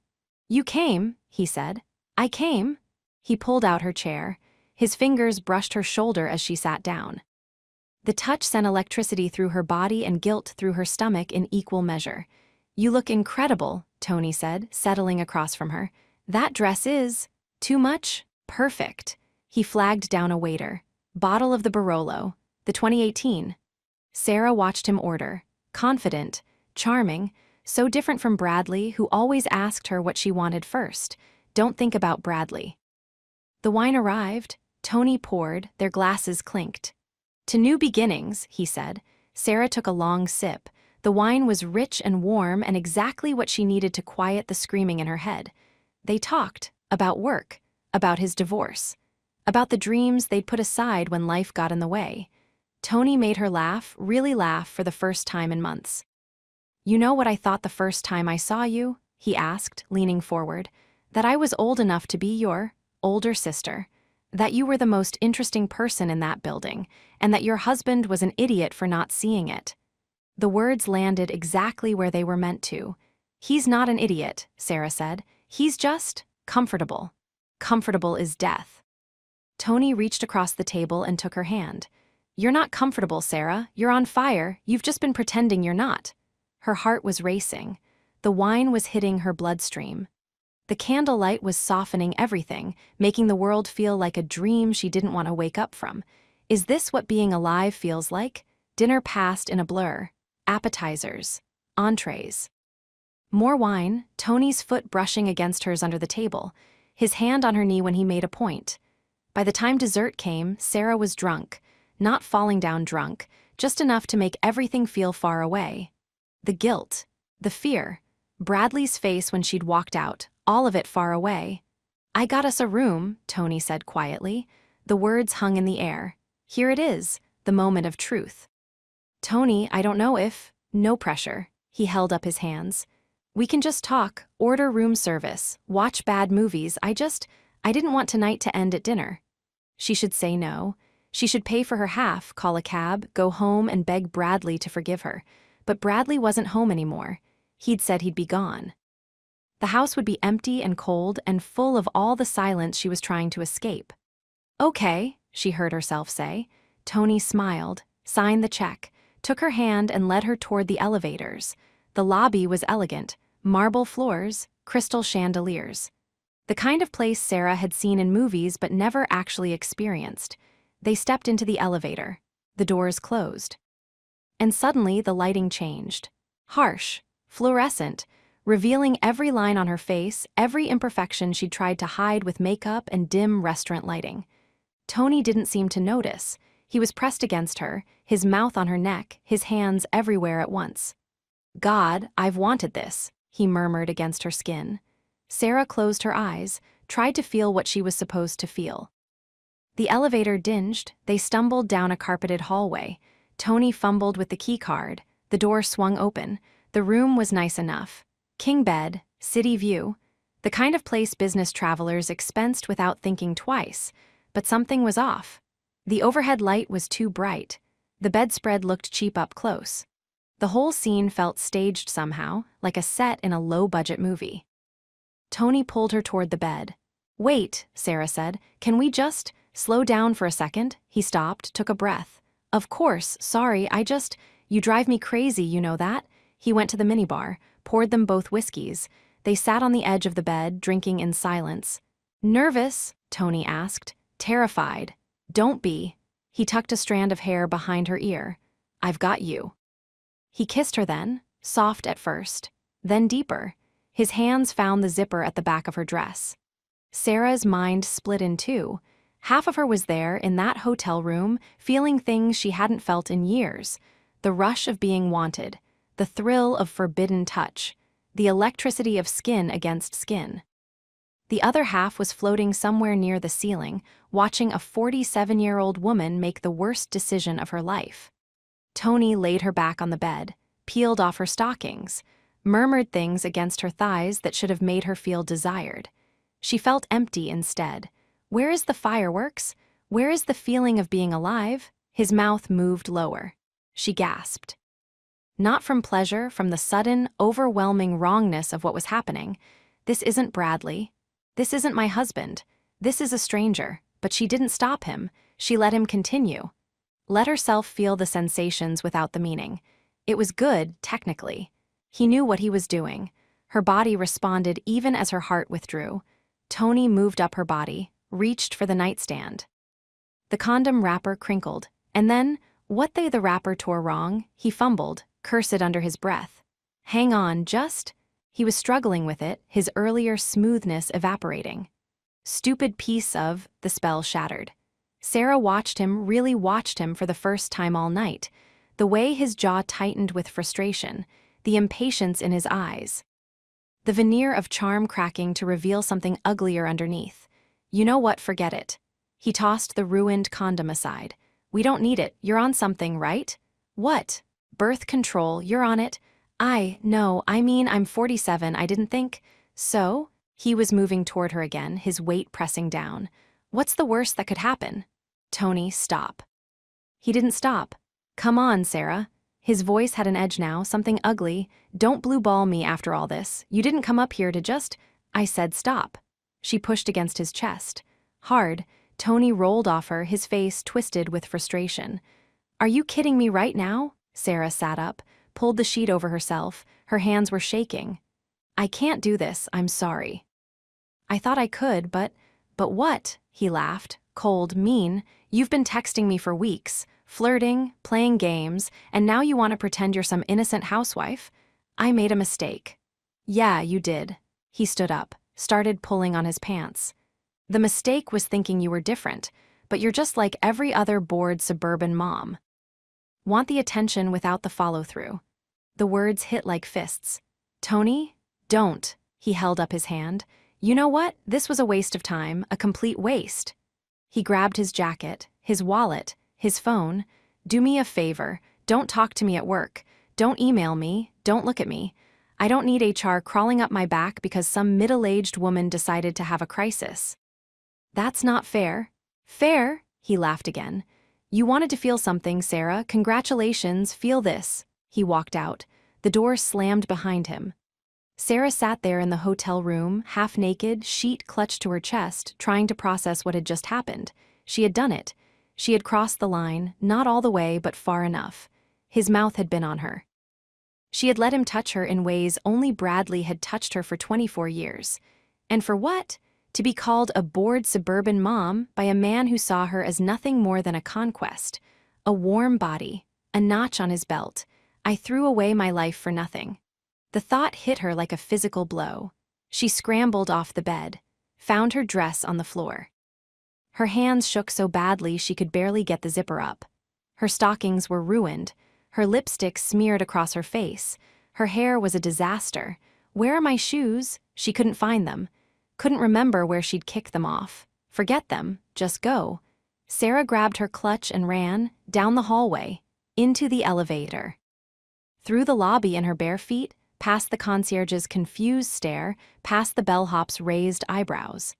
You came, he said. I came. He pulled out her chair. His fingers brushed her shoulder as she sat down. The touch sent electricity through her body and guilt through her stomach in equal measure. You look incredible, Tony said, settling across from her. That dress is too much? Perfect. He flagged down a waiter. Bottle of the Barolo, the 2018. Sarah watched him order, confident, charming, so different from Bradley, who always asked her what she wanted first. Don't think about Bradley. The wine arrived, Tony poured, their glasses clinked. To new beginnings, he said. Sarah took a long sip. The wine was rich and warm and exactly what she needed to quiet the screaming in her head. They talked about work, about his divorce, about the dreams they'd put aside when life got in the way. Tony made her laugh, really laugh, for the first time in months. You know what I thought the first time I saw you? He asked, leaning forward. That I was old enough to be your older sister. That you were the most interesting person in that building, and that your husband was an idiot for not seeing it. The words landed exactly where they were meant to. He's not an idiot, Sarah said. He's just comfortable. Comfortable is death. Tony reached across the table and took her hand. You're not comfortable, Sarah. You're on fire. You've just been pretending you're not. Her heart was racing. The wine was hitting her bloodstream. The candlelight was softening everything, making the world feel like a dream she didn't want to wake up from. Is this what being alive feels like? Dinner passed in a blur. Appetizers. Entrees. More wine, Tony's foot brushing against hers under the table, his hand on her knee when he made a point. By the time dessert came, Sarah was drunk, not falling down drunk, just enough to make everything feel far away. The guilt, the fear, Bradley's face when she'd walked out, all of it far away. I got us a room, Tony said quietly. The words hung in the air. Here it is, the moment of truth. Tony, I don't know if, no pressure. He held up his hands. We can just talk, order room service, watch bad movies. I didn't want tonight to end at dinner. She should say no. She should pay for her half, call a cab, go home and beg Bradley to forgive her. But Bradley wasn't home anymore. He'd said he'd be gone. The house would be empty and cold and full of all the silence she was trying to escape. Okay, she heard herself say. Tony smiled, signed the check, took her hand and led her toward the elevators. The lobby was elegant, marble floors, crystal chandeliers. The kind of place Sarah had seen in movies but never actually experienced. They stepped into the elevator. The doors closed. And suddenly the lighting changed. Harsh, fluorescent, revealing every line on her face, every imperfection she'd tried to hide with makeup and dim restaurant lighting. Tony didn't seem to notice. He was pressed against her, his mouth on her neck, his hands everywhere at once. God, I've wanted this, he murmured against her skin. Sarah closed her eyes, tried to feel what she was supposed to feel. The elevator dinged, they stumbled down a carpeted hallway. Tony fumbled with the keycard, the door swung open. The room was nice enough. King bed, city view, the kind of place business travelers expensed without thinking twice. But something was off. The overhead light was too bright. The bedspread looked cheap up close. The whole scene felt staged somehow, like a set in a low-budget movie. Tony pulled her toward the bed. Wait, Sarah said. Can we just slow down for a second? He stopped, took a breath. Of course, sorry, you drive me crazy, you know that? He went to the minibar, poured them both whiskeys. They sat on the edge of the bed, drinking in silence. Nervous? Tony asked. Terrified. Don't be. He tucked a strand of hair behind her ear. I've got you. He kissed her then, soft at first, then deeper. His hands found the zipper at the back of her dress. Sarah's mind split in two. Half of her was there in that hotel room, feeling things she hadn't felt in years. The rush of being wanted, the thrill of forbidden touch, the electricity of skin against skin. The other half was floating somewhere near the ceiling, watching a 47-year-old woman make the worst decision of her life. Tony laid her back on the bed, peeled off her stockings, murmured things against her thighs that should have made her feel desired. She felt empty instead. Where is the fireworks? Where is the feeling of being alive? His mouth moved lower. She gasped. Not from pleasure, from the sudden, overwhelming wrongness of what was happening. This isn't Bradley. This isn't my husband. This is a stranger. But she didn't stop him. She let him continue. Let herself feel the sensations without the meaning. It was good, technically. He knew what he was doing. Her body responded even as her heart withdrew. Tony moved up her body, reached for the nightstand. The condom wrapper crinkled, and then, what the wrapper tore wrong, he fumbled, cursed under his breath. Hang on, just... He was struggling with it, his earlier smoothness evaporating. Stupid piece of... The spell shattered. Sarah really watched him for the first time all night. The way his jaw tightened with frustration, the impatience in his eyes. The veneer of charm cracking to reveal something uglier underneath. You know what, forget it. He tossed the ruined condom aside. We don't need it, you're on something, right? What? Birth control, you're on it? No, I mean I'm 47, I didn't think. So? He was moving toward her again, his weight pressing down. What's the worst that could happen? Tony, stop. He didn't stop. Come on, Sarah. His voice had an edge now, something ugly. Don't blue ball me after all this. You didn't come up here to just... I said stop. She pushed against his chest. Hard, Tony rolled off her, his face twisted with frustration. Are you kidding me right now? Sarah sat up, pulled the sheet over herself. Her hands were shaking. I can't do this, I'm sorry. I thought I could, but what? He laughed, cold, mean. You've been texting me for weeks, flirting, playing games, and now you want to pretend you're some innocent housewife? I made a mistake. Yeah, you did. He stood up, started pulling on his pants. The mistake was thinking you were different, but you're just like every other bored suburban mom. Want the attention without the follow-through. The words hit like fists. Tony, don't. He held up his hand. You know what? This was a waste of time, a complete waste. He grabbed his jacket, his wallet, his phone. Do me a favor, don't talk to me at work. Don't email me, don't look at me. I don't need HR crawling up my back because some middle-aged woman decided to have a crisis. That's not fair. Fair? He laughed again. You wanted to feel something, Sarah. Congratulations, feel this. He walked out. The door slammed behind him. Sarah sat there in the hotel room, half naked, sheet clutched to her chest, trying to process what had just happened. She had done it. She had crossed the line, not all the way, but far enough. His mouth had been on her. She had let him touch her in ways only Bradley had touched her for 24 years. And for what? To be called a bored suburban mom by a man who saw her as nothing more than a conquest. A warm body, a notch on his belt. I threw away my life for nothing. The thought hit her like a physical blow. She scrambled off the bed, found her dress on the floor. Her hands shook so badly she could barely get the zipper up. Her stockings were ruined, her lipstick smeared across her face. Her hair was a disaster. Where are my shoes? She couldn't find them. Couldn't remember where she'd kicked them off. Forget them, just go. Sarah grabbed her clutch and ran, down the hallway, into the elevator. Through the lobby in her bare feet, past the concierge's confused stare, past the bellhop's raised eyebrows.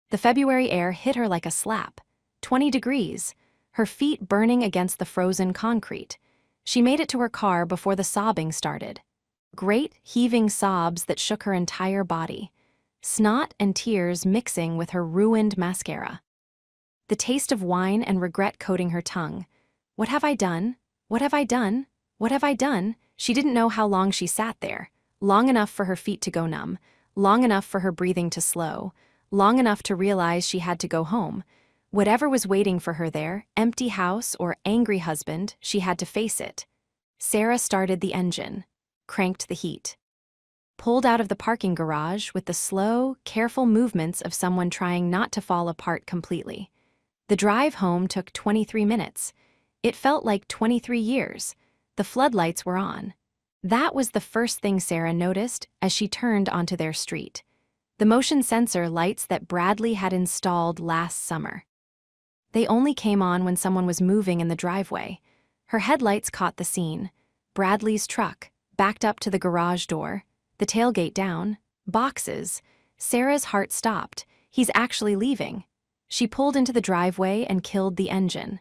The February air hit her like a slap. 20 degrees, her feet burning against the frozen concrete. She made it to her car before the sobbing started. Great, heaving sobs that shook her entire body. Snot and tears mixing with her ruined mascara. The taste of wine and regret coating her tongue. What have I done? What have I done? What have I done? She didn't know how long she sat there. Long enough for her feet to go numb. Long enough for her breathing to slow. Long enough to realize she had to go home. Whatever was waiting for her there, empty house or angry husband, she had to face it. Sarah started the engine, cranked the heat. Pulled out of the parking garage with the slow, careful movements of someone trying not to fall apart completely. The drive home took 23 minutes. It felt like 23 years. The floodlights were on. That was the first thing Sarah noticed as she turned onto their street. The motion sensor lights that Bradley had installed last summer. They only came on when someone was moving in the driveway. Her headlights caught the scene. Bradley's truck, backed up to the garage door, the tailgate down, boxes. Sarah's heart stopped. He's actually leaving. She pulled into the driveway and killed the engine.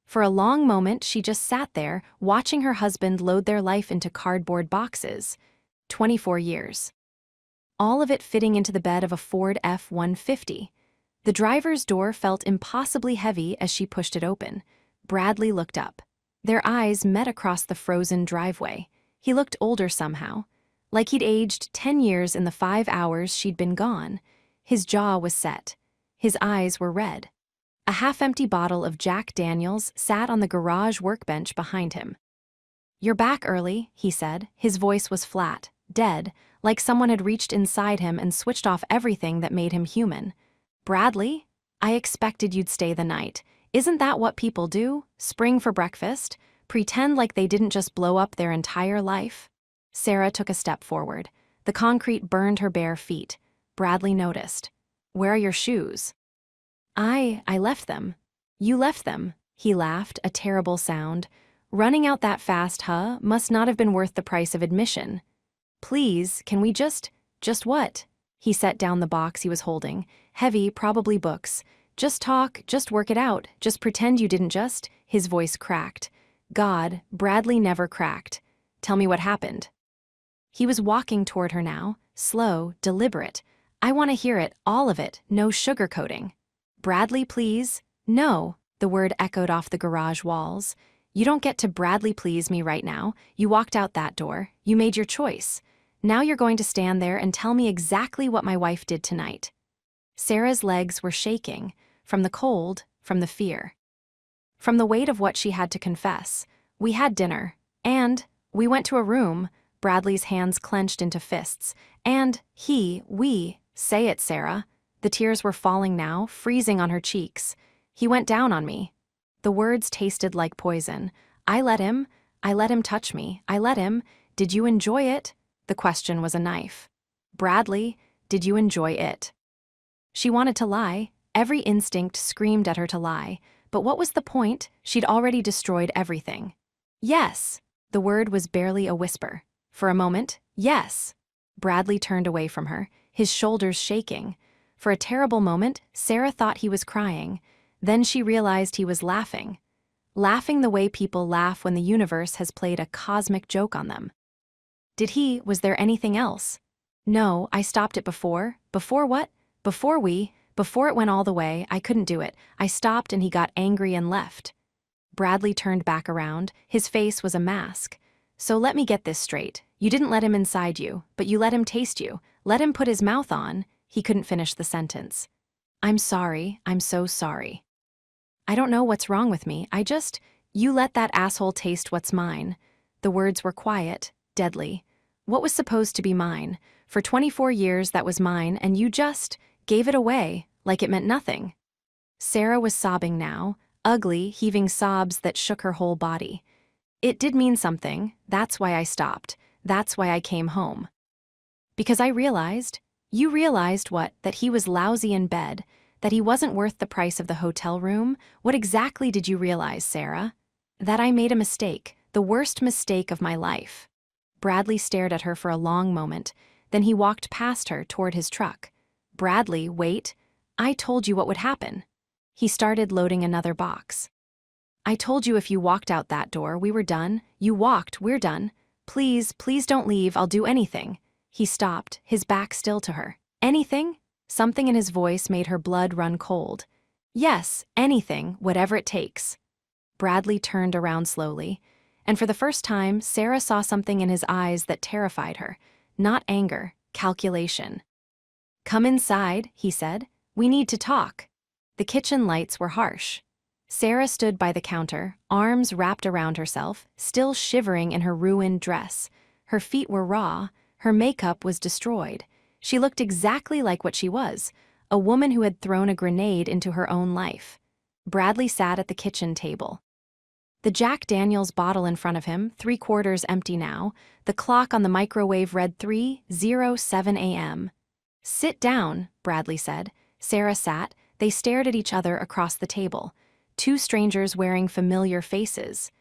For a long moment, she just sat there, watching her husband load their life into cardboard boxes. 24 years. All of it fitting into the bed of a Ford F-150. The driver's door felt impossibly heavy as she pushed it open. Bradley looked up. Their eyes met across the frozen driveway. He looked older somehow, like he'd aged 10 years in the 5 hours she'd been gone. His jaw was set. His eyes were red. A half-empty bottle of Jack Daniels sat on the garage workbench behind him. "You're back early," he said. His voice was flat, dead, like someone had reached inside him and switched off everything that made him human. "Bradley? I expected you'd stay the night. Isn't that what people do? Spring for breakfast? Pretend like they didn't just blow up their entire life?" Sarah took a step forward. The concrete burned her bare feet. Bradley noticed. "Where are your shoes?" I left them." "You left them?" He laughed, a terrible sound. "Running out that fast, huh? Must not have been worth the price of admission." "Please, can we just what?" He set down the box he was holding. Heavy, probably books. "Just talk, just work it out, just pretend you didn't just." His voice cracked. God, Bradley never cracked. "Tell me what happened." He was walking toward her now, slow, deliberate. "I want to hear it, all of it, no sugarcoating." "Bradley, please?" "No," the word echoed off the garage walls. "You don't get to Bradley please me right now. You walked out that door. You made your choice. Now you're going to stand there and tell me exactly what my wife did tonight." Sarah's legs were shaking, from the cold, from the fear. From the weight of what she had to confess. "We had dinner. And we went to a room." Bradley's hands clenched into fists. "And we, say it, Sarah." The tears were falling now, freezing on her cheeks. "He went down on me." The words tasted like poison. I let him touch me. I let him. Did you enjoy it?" The question was a knife. "Bradley, did you enjoy it?" She wanted to lie. Every instinct screamed at her to lie. But what was the point? She'd already destroyed everything. "Yes." The word was barely a whisper. For a moment, "Yes." Bradley turned away from her, his shoulders shaking. For a terrible moment, Sarah thought he was crying. Then she realized he was laughing. Laughing the way people laugh when the universe has played a cosmic joke on them. Was there anything else? "No, I stopped it before." "Before what?" Before it went all the way, I couldn't do it. I stopped and he got angry and left." Bradley turned back around. His face was a mask. "So let me get this straight. You didn't let him inside you, but you let him taste you. Let him put his mouth on." He couldn't finish the sentence. "I'm sorry. I'm so sorry. I don't know what's wrong with me. You let that asshole taste what's mine." The words were quiet, deadly. "What was supposed to be mine? For 24 years that was mine, and you just gave it away, like it meant nothing." Sarah was sobbing now, ugly, heaving sobs that shook her whole body. "It did mean something. That's why I stopped. That's why I came home. Because I realized." "You realized what? That he was lousy in bed? That he wasn't worth the price of the hotel room? What exactly did you realize, Sarah?" "That I made a mistake, the worst mistake of my life." Bradley stared at her for a long moment. Then he walked past her toward his truck. "Bradley, wait. I told you what would happen." He started loading another box. "I told you if you walked out that door, we were done. You walked, we're done. Please, please don't leave, I'll do anything." He stopped, his back still to her. "Anything?" Something in his voice made her blood run cold. "Yes, anything, whatever it takes." Bradley turned around slowly, and for the first time, Sarah saw something in his eyes that terrified her. Not anger, calculation. "Come inside," he said. "We need to talk." The kitchen lights were harsh. Sarah stood by the counter, arms wrapped around herself, still shivering in her ruined dress. Her feet were raw, her makeup was destroyed. She looked exactly like what she was, a woman who had thrown a grenade into her own life. Bradley sat at the kitchen table. The Jack Daniels bottle in front of him, 3/4 empty now. The clock on the microwave read 3:07 a.m. "Sit down," Bradley said. Sarah sat. They stared at each other across the table. Two strangers wearing familiar faces.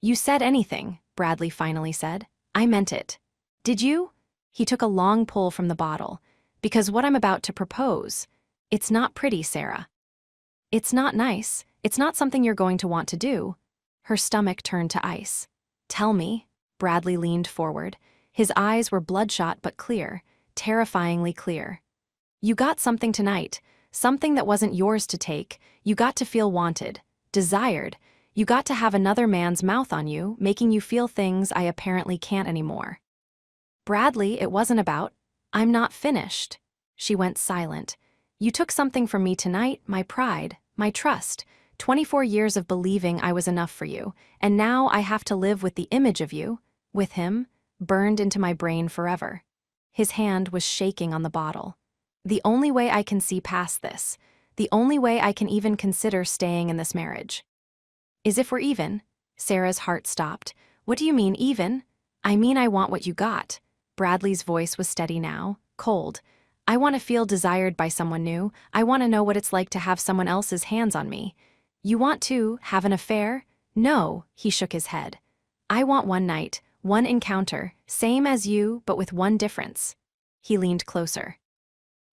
"You said anything," Bradley finally said. "I meant it." "Did you?" He took a long pull from the bottle. "Because what I'm about to propose, it's not pretty, Sarah. It's not nice. It's not something you're going to want to do." Her stomach turned to ice. "Tell me." Bradley leaned forward. His eyes were bloodshot but clear, terrifyingly clear. "You got something tonight, something that wasn't yours to take. You got to feel wanted, desired. You got to have another man's mouth on you, making you feel things I apparently can't anymore." "Bradley, it wasn't about." "I'm not finished." She went silent. "You took something from me tonight, my pride, My trust. 24 years of believing I was enough for you, and now I have to live with the image of you, with him, burned into my brain forever. His hand was shaking on the bottle. The only way I can see past this, the only way I can even consider staying in this marriage, is if we're even. Sarah's heart stopped. What do you mean, even? I mean I want what you got. Bradley's voice was steady now, cold. I want to feel desired by someone new. I want to know what it's like to have someone else's hands on me. You want to have an affair? No, he shook his head. I want one night, one encounter, same as you, but with one difference. He leaned closer.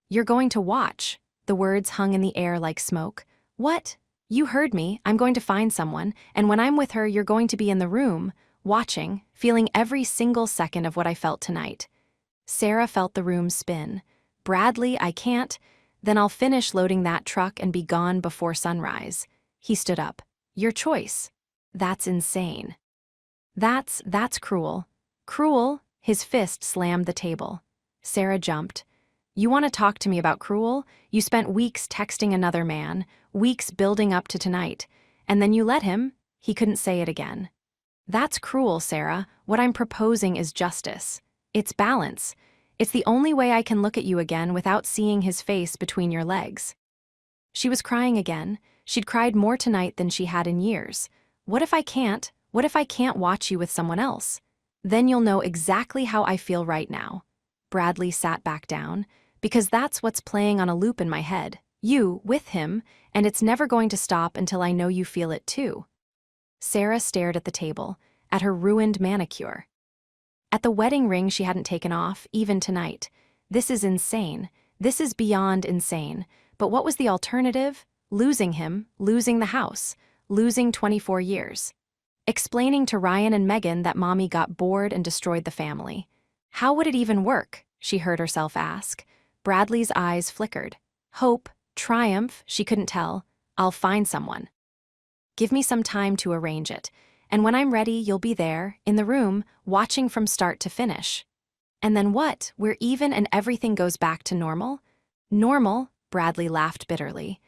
You're going to watch. The words hung in the air like smoke. What? You heard me. I'm going to find someone, and when I'm with her, you're going to be in the room, watching, feeling every single second of what I felt tonight. Sarah felt the room spin. Bradley, I can't. Then I'll finish loading that truck and be gone before sunrise. He stood up. Your choice. That's insane. That's cruel. Cruel? His fist slammed the table. Sarah jumped. You want to talk to me about cruel? You spent weeks texting another man, weeks building up to tonight, and then you let him? He couldn't say it again. That's cruel, Sarah. What I'm proposing is justice. It's balance. It's the only way I can look at you again without seeing his face between your legs. She was crying again. She'd cried more tonight than she had in years. What if I can't? What if I can't watch you with someone else? Then you'll know exactly how I feel right now. Bradley sat back down. Because that's what's playing on a loop in my head. You, with him, and it's never going to stop until I know you feel it too. Sarah stared at the table, at her ruined manicure. At the wedding ring she hadn't taken off, even tonight. This is insane. This is beyond insane. But what was the alternative? Losing him, losing the house, losing 24 years. Explaining to Ryan and Megan that Mommy got bored and destroyed the family. How would it even work? She heard herself ask. Bradley's eyes flickered. Hope, triumph, she couldn't tell. I'll find someone. Give me some time to arrange it, and when I'm ready, you'll be there, in the room, watching from start to finish. And then what? We're even and everything goes back to normal? Normal? Bradley laughed bitterly.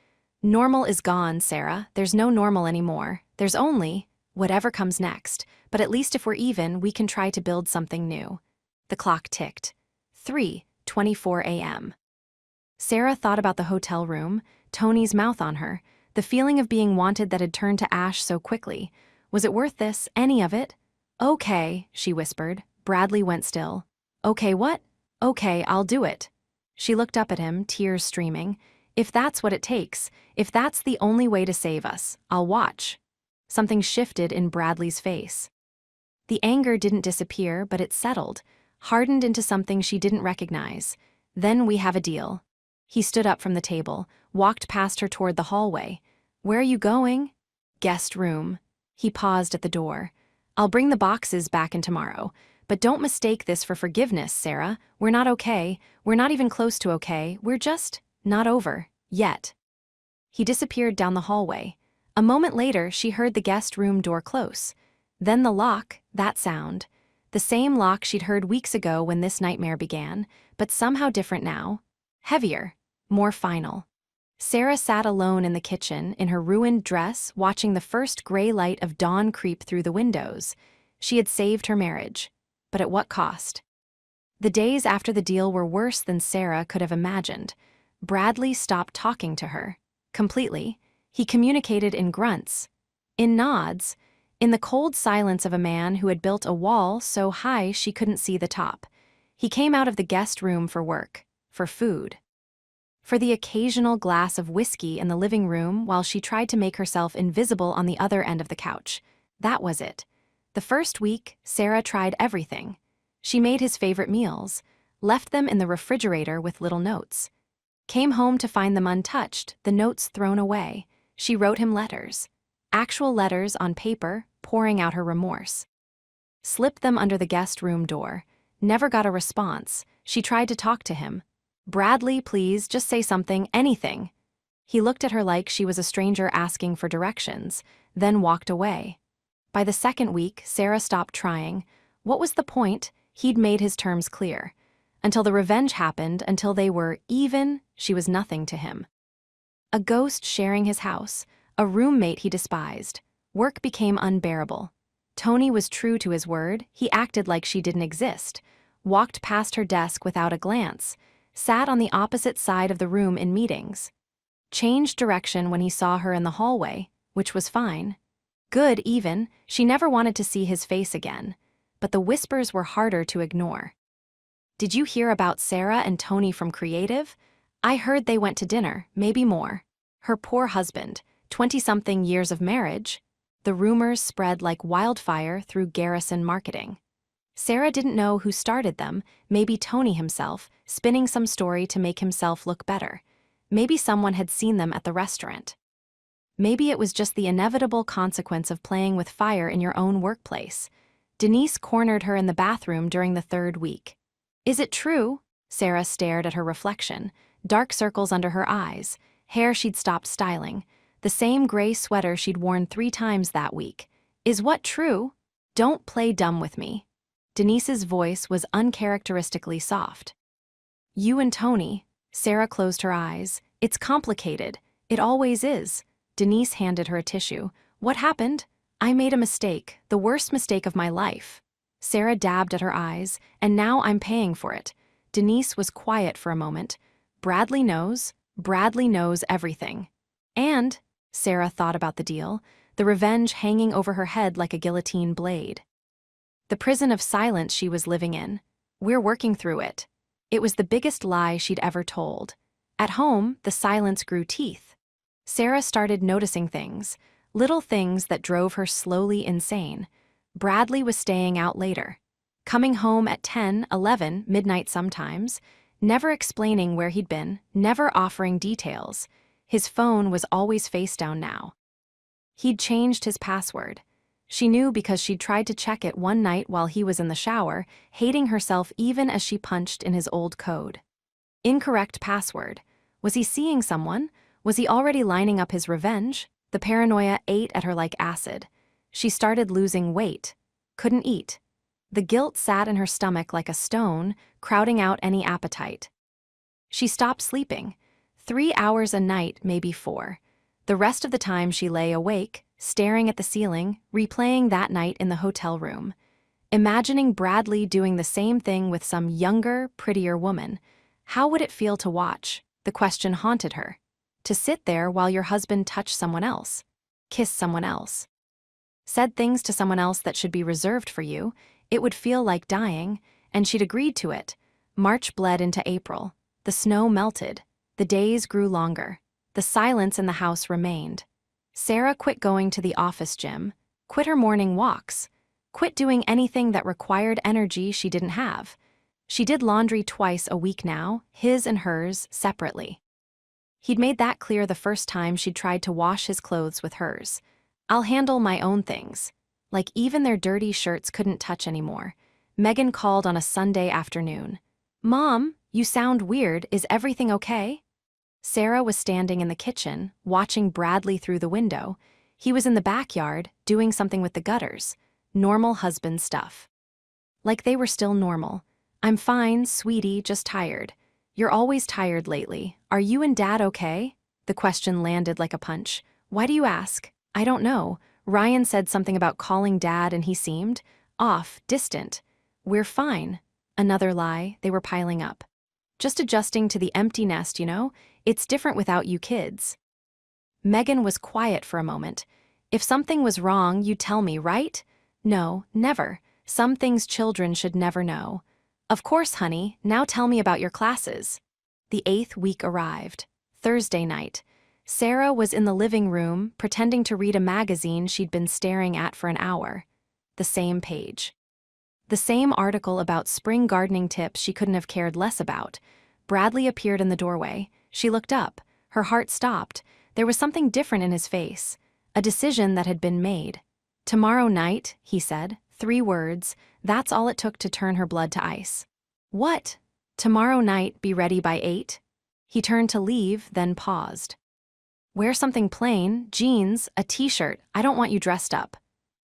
Normal is gone, Sarah. There's no normal anymore. There's only whatever comes next, but at least if we're even, we can try to build something new. The clock ticked. 3:24 a.m. Sarah thought about the hotel room, Tony's mouth on her, the feeling of being wanted that had turned to ash so quickly. Was it worth this, any of it? Okay, she whispered. Bradley went still. Okay, what? Okay, I'll do it. She looked up at him, tears streaming. If that's what it takes, if that's the only way to save us, I'll watch. Something shifted in Bradley's face. The anger didn't disappear, but it settled, hardened into something she didn't recognize. Then we have a deal. He stood up from the table, walked past her toward the hallway. Where are you going? Guest room. He paused at the door. I'll bring the boxes back in tomorrow. But don't mistake this for forgiveness, Sarah. We're not okay. We're not even close to okay. We're just not over. Yet. He disappeared down the hallway. A moment later, she heard the guest room door close. Then the lock, that sound. The same lock she'd heard weeks ago when this nightmare began, but somehow different now. Heavier. More final. Sarah sat alone in the kitchen, in her ruined dress, watching the first gray light of dawn creep through the windows. She had saved her marriage. But at what cost? The days after the deal were worse than Sarah could have imagined. Bradley stopped talking to her. Completely. He communicated in grunts. In nods. In the cold silence of a man who had built a wall so high she couldn't see the top. He came out of the guest room for work. For food. For the occasional glass of whiskey in the living room while she tried to make herself invisible on the other end of the couch. That was it. The first week, Sarah tried everything. She made his favorite meals, left them in the refrigerator with little notes. Came home to find them untouched, the notes thrown away. She wrote him letters. Actual letters on paper, pouring out her remorse. Slipped them under the guest room door. Never got a response. She tried to talk to him. Bradley, please, just say something, anything. He looked at her like she was a stranger asking for directions, then walked away. By the second week, Sarah stopped trying. What was the point? He'd made his terms clear. Until the revenge happened, until they were even, she was nothing to him. A ghost sharing his house, a roommate he despised. Work became unbearable. Tony was true to his word, he acted like she didn't exist, walked past her desk without a glance, sat on the opposite side of the room in meetings. Changed direction when he saw her in the hallway, which was fine. Good, even, she never wanted to see his face again. But the whispers were harder to ignore. Did you hear about Sarah and Tony from Creative? I heard they went to dinner, maybe more. Her poor husband, 20-something years of marriage. The rumors spread like wildfire through Garrison marketing. Sarah didn't know who started them, maybe Tony himself, spinning some story to make himself look better. Maybe someone had seen them at the restaurant. Maybe it was just the inevitable consequence of playing with fire in your own workplace. Denise cornered her in the bathroom during the 3rd week. Is it true? Sarah stared at her reflection, dark circles under her eyes, hair she'd stopped styling, the same gray sweater she'd worn 3 times that week. Is what true? Don't play dumb with me. Denise's voice was uncharacteristically soft. You and Tony. Sarah closed her eyes. It's complicated. It always is. Denise handed her a tissue. What happened? I made a mistake, the worst mistake of my life. Sarah dabbed at her eyes, and now I'm paying for it. Denise was quiet for a moment. Bradley knows everything. And, Sarah thought about the deal, the revenge hanging over her head like a guillotine blade. The prison of silence she was living in. We're working through it. It was the biggest lie she'd ever told. At home, the silence grew teeth. Sarah started noticing things, little things that drove her slowly insane. Bradley was staying out later, coming home at 10, 11, midnight sometimes, never explaining where he'd been, never offering details. His phone was always face down now. He'd changed his password. She knew because she'd tried to check it one night while he was in the shower, hating herself even as she punched in his old code. Incorrect password. Was he seeing someone? Was he already lining up his revenge? The paranoia ate at her like acid. She started losing weight. Couldn't eat. The guilt sat in her stomach like a stone, crowding out any appetite. She stopped sleeping. 3 hours a night, maybe 4. The rest of the time she lay awake, staring at the ceiling, replaying that night in the hotel room. Imagining Bradley doing the same thing with some younger, prettier woman. How would it feel to watch? The question haunted her. To sit there while your husband touched someone else, kissed someone else, said things to someone else that should be reserved for you, it would feel like dying, and she'd agreed to it. March bled into April. The snow melted. The days grew longer. The silence in the house remained. Sarah quit going to the office gym, quit her morning walks, quit doing anything that required energy she didn't have. She did laundry twice a week now, his and hers, separately. He'd made that clear the first time she'd tried to wash his clothes with hers. I'll handle my own things. Like even their dirty shirts couldn't touch anymore. Megan called on a Sunday afternoon. Mom, you sound weird, is everything okay? Sarah was standing in the kitchen, watching Bradley through the window. He was in the backyard, doing something with the gutters. Normal husband stuff. Like they were still normal. I'm fine, sweetie, just tired. You're always tired lately. Are you and Dad okay? The question landed like a punch. Why do you ask? I don't know. Ryan said something about calling Dad and he seemed off, distant. We're fine. Another lie, they were piling up. Just adjusting to the empty nest, you know? It's different without you kids. Megan was quiet for a moment. If something was wrong, you'd tell me, right? No, never. Some things children should never know. Of course, honey, now tell me about your classes. The 8th week arrived. Thursday night. Sarah was in the living room, pretending to read a magazine she'd been staring at for an hour. The same page. The same article about spring gardening tips she couldn't have cared less about. Bradley appeared in the doorway. She looked up. Her heart stopped. There was something different in his face. A decision that had been made. Tomorrow night, he said. 3 words. That's all it took to turn her blood to ice. What? Tomorrow night, be ready by 8? He turned to leave, then paused. Wear something plain, jeans, a t-shirt. I don't want you dressed up.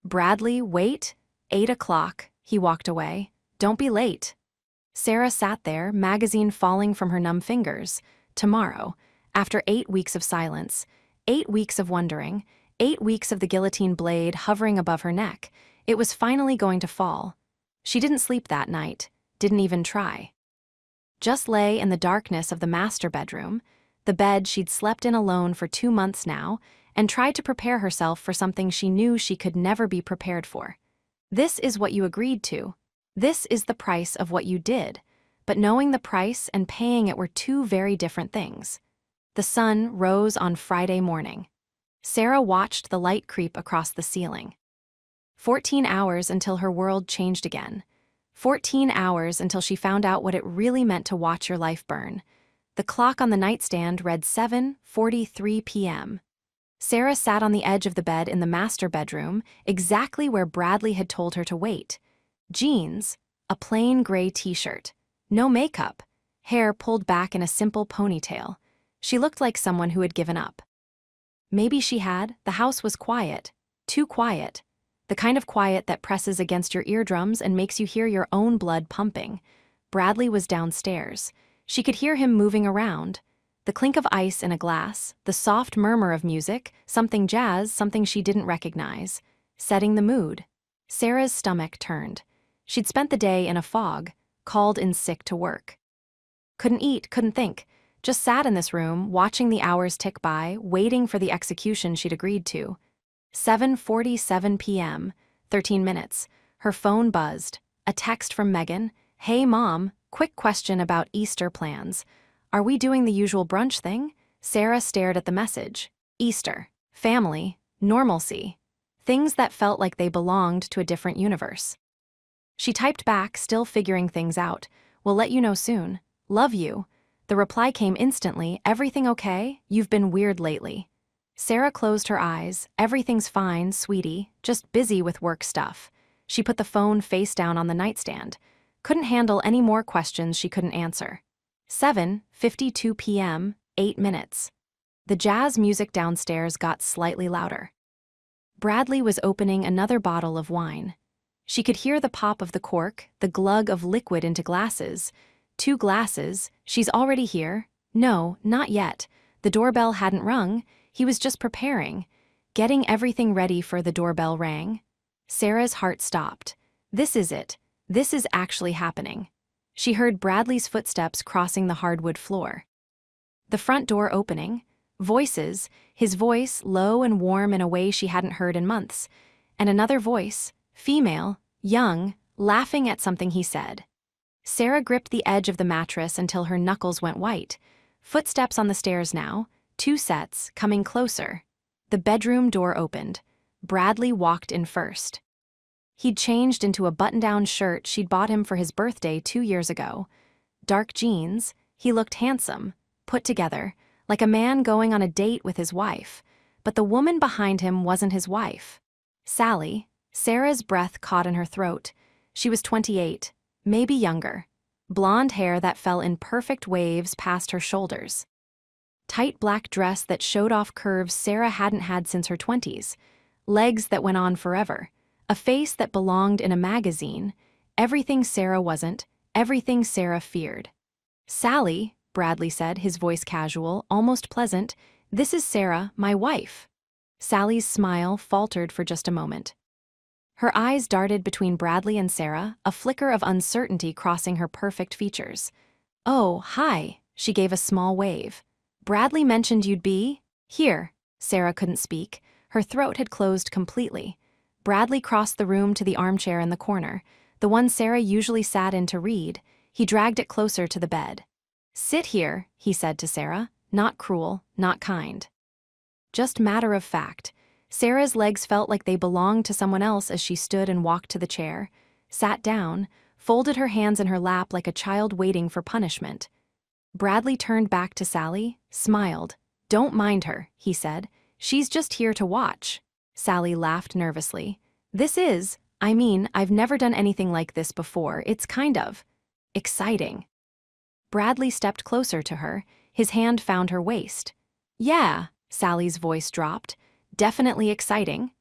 Bradley, wait. 8 o'clock. He walked away. Don't be late. Sarah sat there, magazine falling from her numb fingers. Tomorrow. After 8 weeks of silence, 8 weeks of wondering, 8 weeks of the guillotine blade hovering above her neck, it was finally going to fall. She didn't sleep that night, didn't even try. Just lay in the darkness of the master bedroom, the bed she'd slept in alone for 2 months now, and tried to prepare herself for something she knew she could never be prepared for. This is what you agreed to. This is the price of what you did. But knowing the price and paying it were two very different things. The sun rose on Friday morning. Sarah watched the light creep across the ceiling. 14 hours until her world changed again. 14 hours until she found out what it really meant to watch your life burn. The clock on the nightstand read 7:43 p.m. Sarah sat on the edge of the bed in the master bedroom, exactly where Bradley had told her to wait. Jeans, a plain gray t-shirt, no makeup, hair pulled back in a simple ponytail. She looked like someone who had given up. Maybe she had. The house was quiet, too quiet. The kind of quiet that presses against your eardrums and makes you hear your own blood pumping. Bradley was downstairs. She could hear him moving around. The clink of ice in a glass, the soft murmur of music, something jazz, something she didn't recognize. Setting the mood. Sarah's stomach turned. She'd spent the day in a fog, called in sick to work. Couldn't eat, couldn't think. Just sat in this room, watching the hours tick by, waiting for the execution she'd agreed to. 7:47 p.m., 13 minutes. Her phone buzzed. A text from Megan. "Hey, Mom, quick question about Easter plans. Are we doing the usual brunch thing?" Sarah stared at the message. Easter. Family. Normalcy. Things that felt like they belonged to a different universe. She typed back, still figuring things out. "We'll let you know soon. Love you." The reply came instantly. "Everything okay? You've been weird lately." Sarah closed her eyes. "Everything's fine, sweetie, just busy with work stuff." She put the phone face down on the nightstand. Couldn't handle any more questions she couldn't answer. 7:52 p.m., 8 minutes. The jazz music downstairs got slightly louder. Bradley was opening another bottle of wine. She could hear the pop of the cork, the glug of liquid into glasses. 2 glasses. She's already here? No, not yet. The doorbell hadn't rung. He was just preparing. Getting everything ready for the doorbell rang. Sarah's heart stopped. This is it. This is actually happening. She heard Bradley's footsteps crossing the hardwood floor. The front door opening. Voices, his voice low and warm in a way she hadn't heard in months. And another voice, female, young, laughing at something he said. Sarah gripped the edge of the mattress until her knuckles went white. Footsteps on the stairs now, 2 sets, coming closer. The bedroom door opened. Bradley walked in first. He'd changed into a button-down shirt she'd bought him for his birthday 2 years ago. Dark jeans, he looked handsome, put together, like a man going on a date with his wife. But the woman behind him wasn't his wife. Sally. Sarah's breath caught in her throat. She was 28, maybe younger. Blonde hair that fell in perfect waves past her shoulders. Tight black dress that showed off curves Sarah hadn't had since her 20s. Legs that went on forever. A face that belonged in a magazine. Everything Sarah wasn't, everything Sarah feared. "Sally," Bradley said, his voice casual, almost pleasant, "this is Sarah, my wife." Sally's smile faltered for just a moment. Her eyes darted between Bradley and Sarah, a flicker of uncertainty crossing her perfect features. "Oh, hi," she gave a small wave. "Bradley mentioned you'd be here." Sarah couldn't speak. Her throat had closed completely. Bradley crossed the room to the armchair in the corner, the one Sarah usually sat in to read. He dragged it closer to the bed. "Sit here," he said to Sarah, not cruel, not kind. Just matter of fact. Sarah's legs felt like they belonged to someone else as she stood and walked to the chair, sat down, folded her hands in her lap like a child waiting for punishment. Bradley turned back to Sally, smiled. "Don't mind her," he said. "She's just here to watch." Sally laughed nervously. I've never done anything like this before. It's kind of exciting." Bradley stepped closer to her. His hand found her waist. "Yeah," Sally's voice dropped. "Definitely exciting."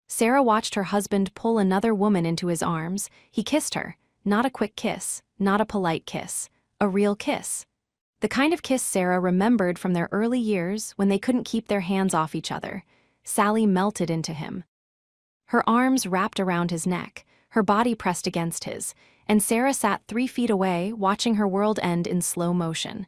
Sarah watched her husband pull another woman into his arms. He kissed her. Not a quick kiss, not a polite kiss. A real kiss. The kind of kiss Sarah remembered from their early years when they couldn't keep their hands off each other. Sally melted into him. Her arms wrapped around his neck, her body pressed against his, and Sarah sat 3 feet away, watching her world end in slow motion.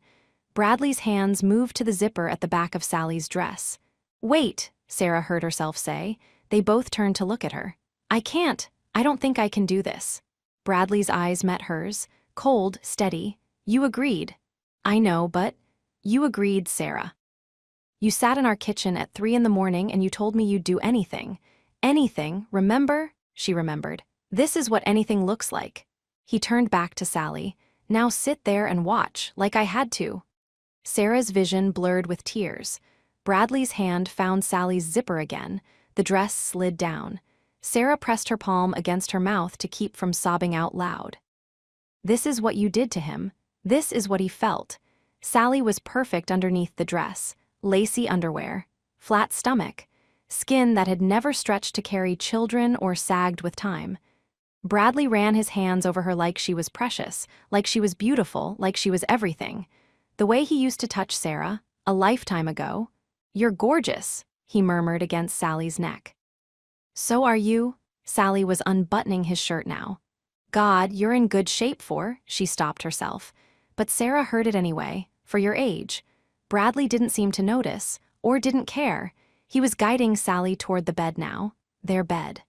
Bradley's hands moved to the zipper at the back of Sally's dress. "Wait," Sarah heard herself say. They both turned to look at her. "I can't. I don't think I can do this." Bradley's eyes met hers, cold, steady. "You agreed." "I know, but—" "You agreed, Sarah. You sat in our kitchen at 3 in the morning and you told me you'd do anything. Anything, remember?" She remembered. "This is what anything looks like." He turned back to Sally. "Now sit there and watch, like I had to." Sarah's vision blurred with tears. Bradley's hand found Sally's zipper again. The dress slid down. Sarah pressed her palm against her mouth to keep from sobbing out loud. "This is what you did to him. This is what he felt." Sally was perfect underneath the dress. Lacy underwear, flat stomach, skin that had never stretched to carry children or sagged with time. Bradley ran his hands over her like she was precious, like she was beautiful, like she was everything. The way he used to touch Sarah, a lifetime ago. "You're gorgeous," he murmured against Sally's neck. "So are you." Sally was unbuttoning his shirt now. "God, you're in good shape for," she stopped herself. But Sarah heard it anyway, "for your age." Bradley didn't seem to notice, or didn't care. He was guiding Sally toward the bed now, their bed.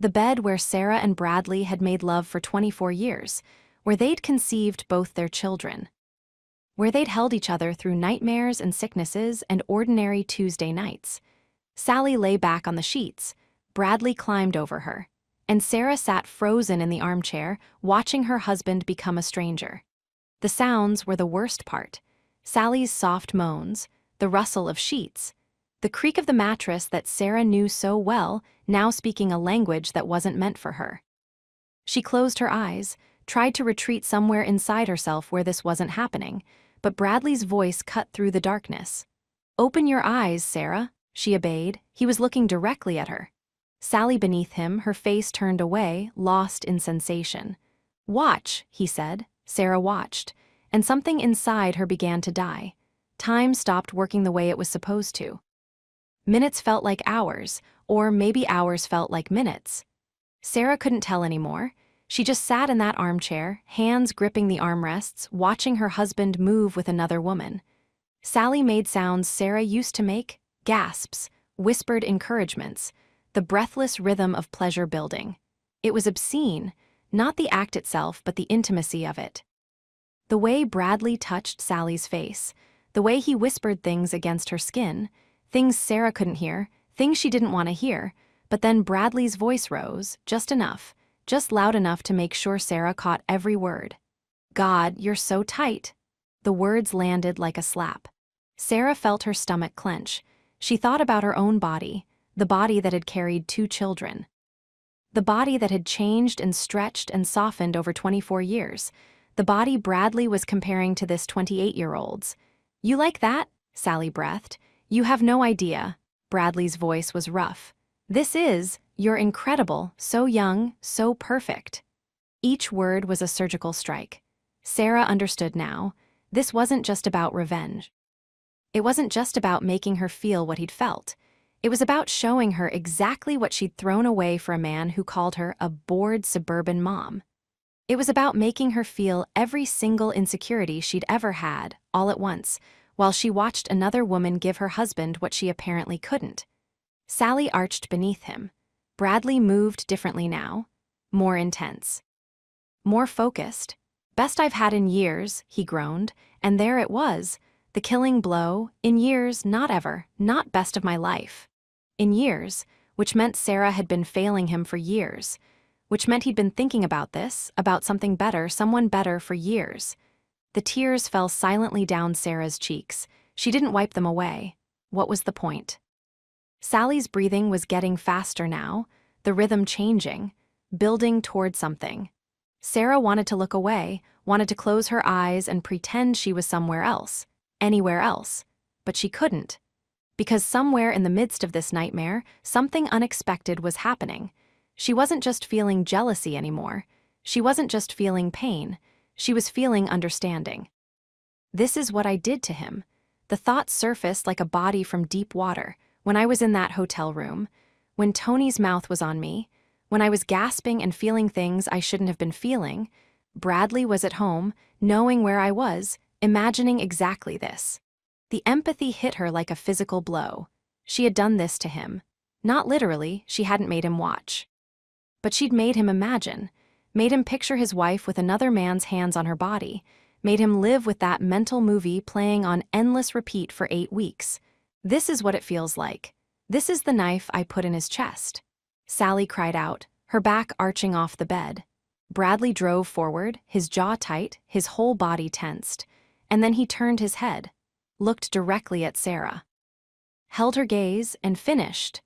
The bed where Sarah and Bradley had made love for 24 years, where they'd conceived both their children. Where they'd held each other through nightmares and sicknesses and ordinary Tuesday nights. Sally lay back on the sheets. Bradley climbed over her. And Sarah sat frozen in the armchair, watching her husband become a stranger. The sounds were the worst part. Sally's soft moans, the rustle of sheets, the creak of the mattress that Sarah knew so well, now speaking a language that wasn't meant for her. She closed her eyes, tried to retreat somewhere inside herself where this wasn't happening, but Bradley's voice cut through the darkness. "Open your eyes, Sarah," she obeyed. He was looking directly at her. Sally beneath him, her face turned away, lost in sensation. "Watch," he said. Sarah watched, and something inside her began to die. Time stopped working the way it was supposed to. Minutes felt like hours, or maybe hours felt like minutes. Sarah couldn't tell anymore. She just sat in that armchair, hands gripping the armrests, watching her husband move with another woman. Sally made sounds Sarah used to make, gasps, whispered encouragements, the breathless rhythm of pleasure building. It was obscene, not the act itself, but the intimacy of it. The way Bradley touched Sally's face, the way he whispered things against her skin, things Sarah couldn't hear, things she didn't want to hear, but then Bradley's voice rose, just enough, just loud enough to make sure Sarah caught every word. "God, you're so tight." The words landed like a slap. Sarah felt her stomach clench. She thought about her own body, the body that had carried 2 children. The body that had changed and stretched and softened over 24 years. The body Bradley was comparing to this 28-year-old's. "You like that?" Sally breathed. "You have no idea." Bradley's voice was rough. "You're incredible, so young, so perfect." Each word was a surgical strike. Sarah understood now. This wasn't just about revenge. It wasn't just about making her feel what he'd felt. It was about showing her exactly what she'd thrown away for a man who called her a bored suburban mom. It was about making her feel every single insecurity she'd ever had, all at once, while she watched another woman give her husband what she apparently couldn't. Sally arched beneath him. Bradley moved differently now, more intense. More focused. "Best I've had in years," he groaned, and there it was, the killing blow, in years, not ever, not best of my life. In years, which meant Sarah had been failing him for years, which meant he'd been thinking about this, about something better, someone better for years. The tears fell silently down Sarah's cheeks. She didn't wipe them away. What was the point? Sally's breathing was getting faster now, the rhythm changing, building toward something. Sarah wanted to look away, wanted to close her eyes and pretend she was somewhere else, anywhere else, but she couldn't. Because somewhere in the midst of this nightmare, something unexpected was happening. She wasn't just feeling jealousy anymore. She wasn't just feeling pain. She was feeling understanding. This is what I did to him. The thought surfaced like a body from deep water when I was in that hotel room, when Tony's mouth was on me, when I was gasping and feeling things I shouldn't have been feeling. Bradley was at home, knowing where I was, imagining exactly this. The empathy hit her like a physical blow. She had done this to him. Not literally, she hadn't made him watch. But she'd made him imagine, made him picture his wife with another man's hands on her body, made him live with that mental movie playing on endless repeat for 8 weeks. This is what it feels like. This is the knife I put in his chest. Sally cried out, her back arching off the bed. Bradley drove forward, his jaw tight, his whole body tensed. And then he turned his head, looked directly at Sarah, held her gaze, and finished.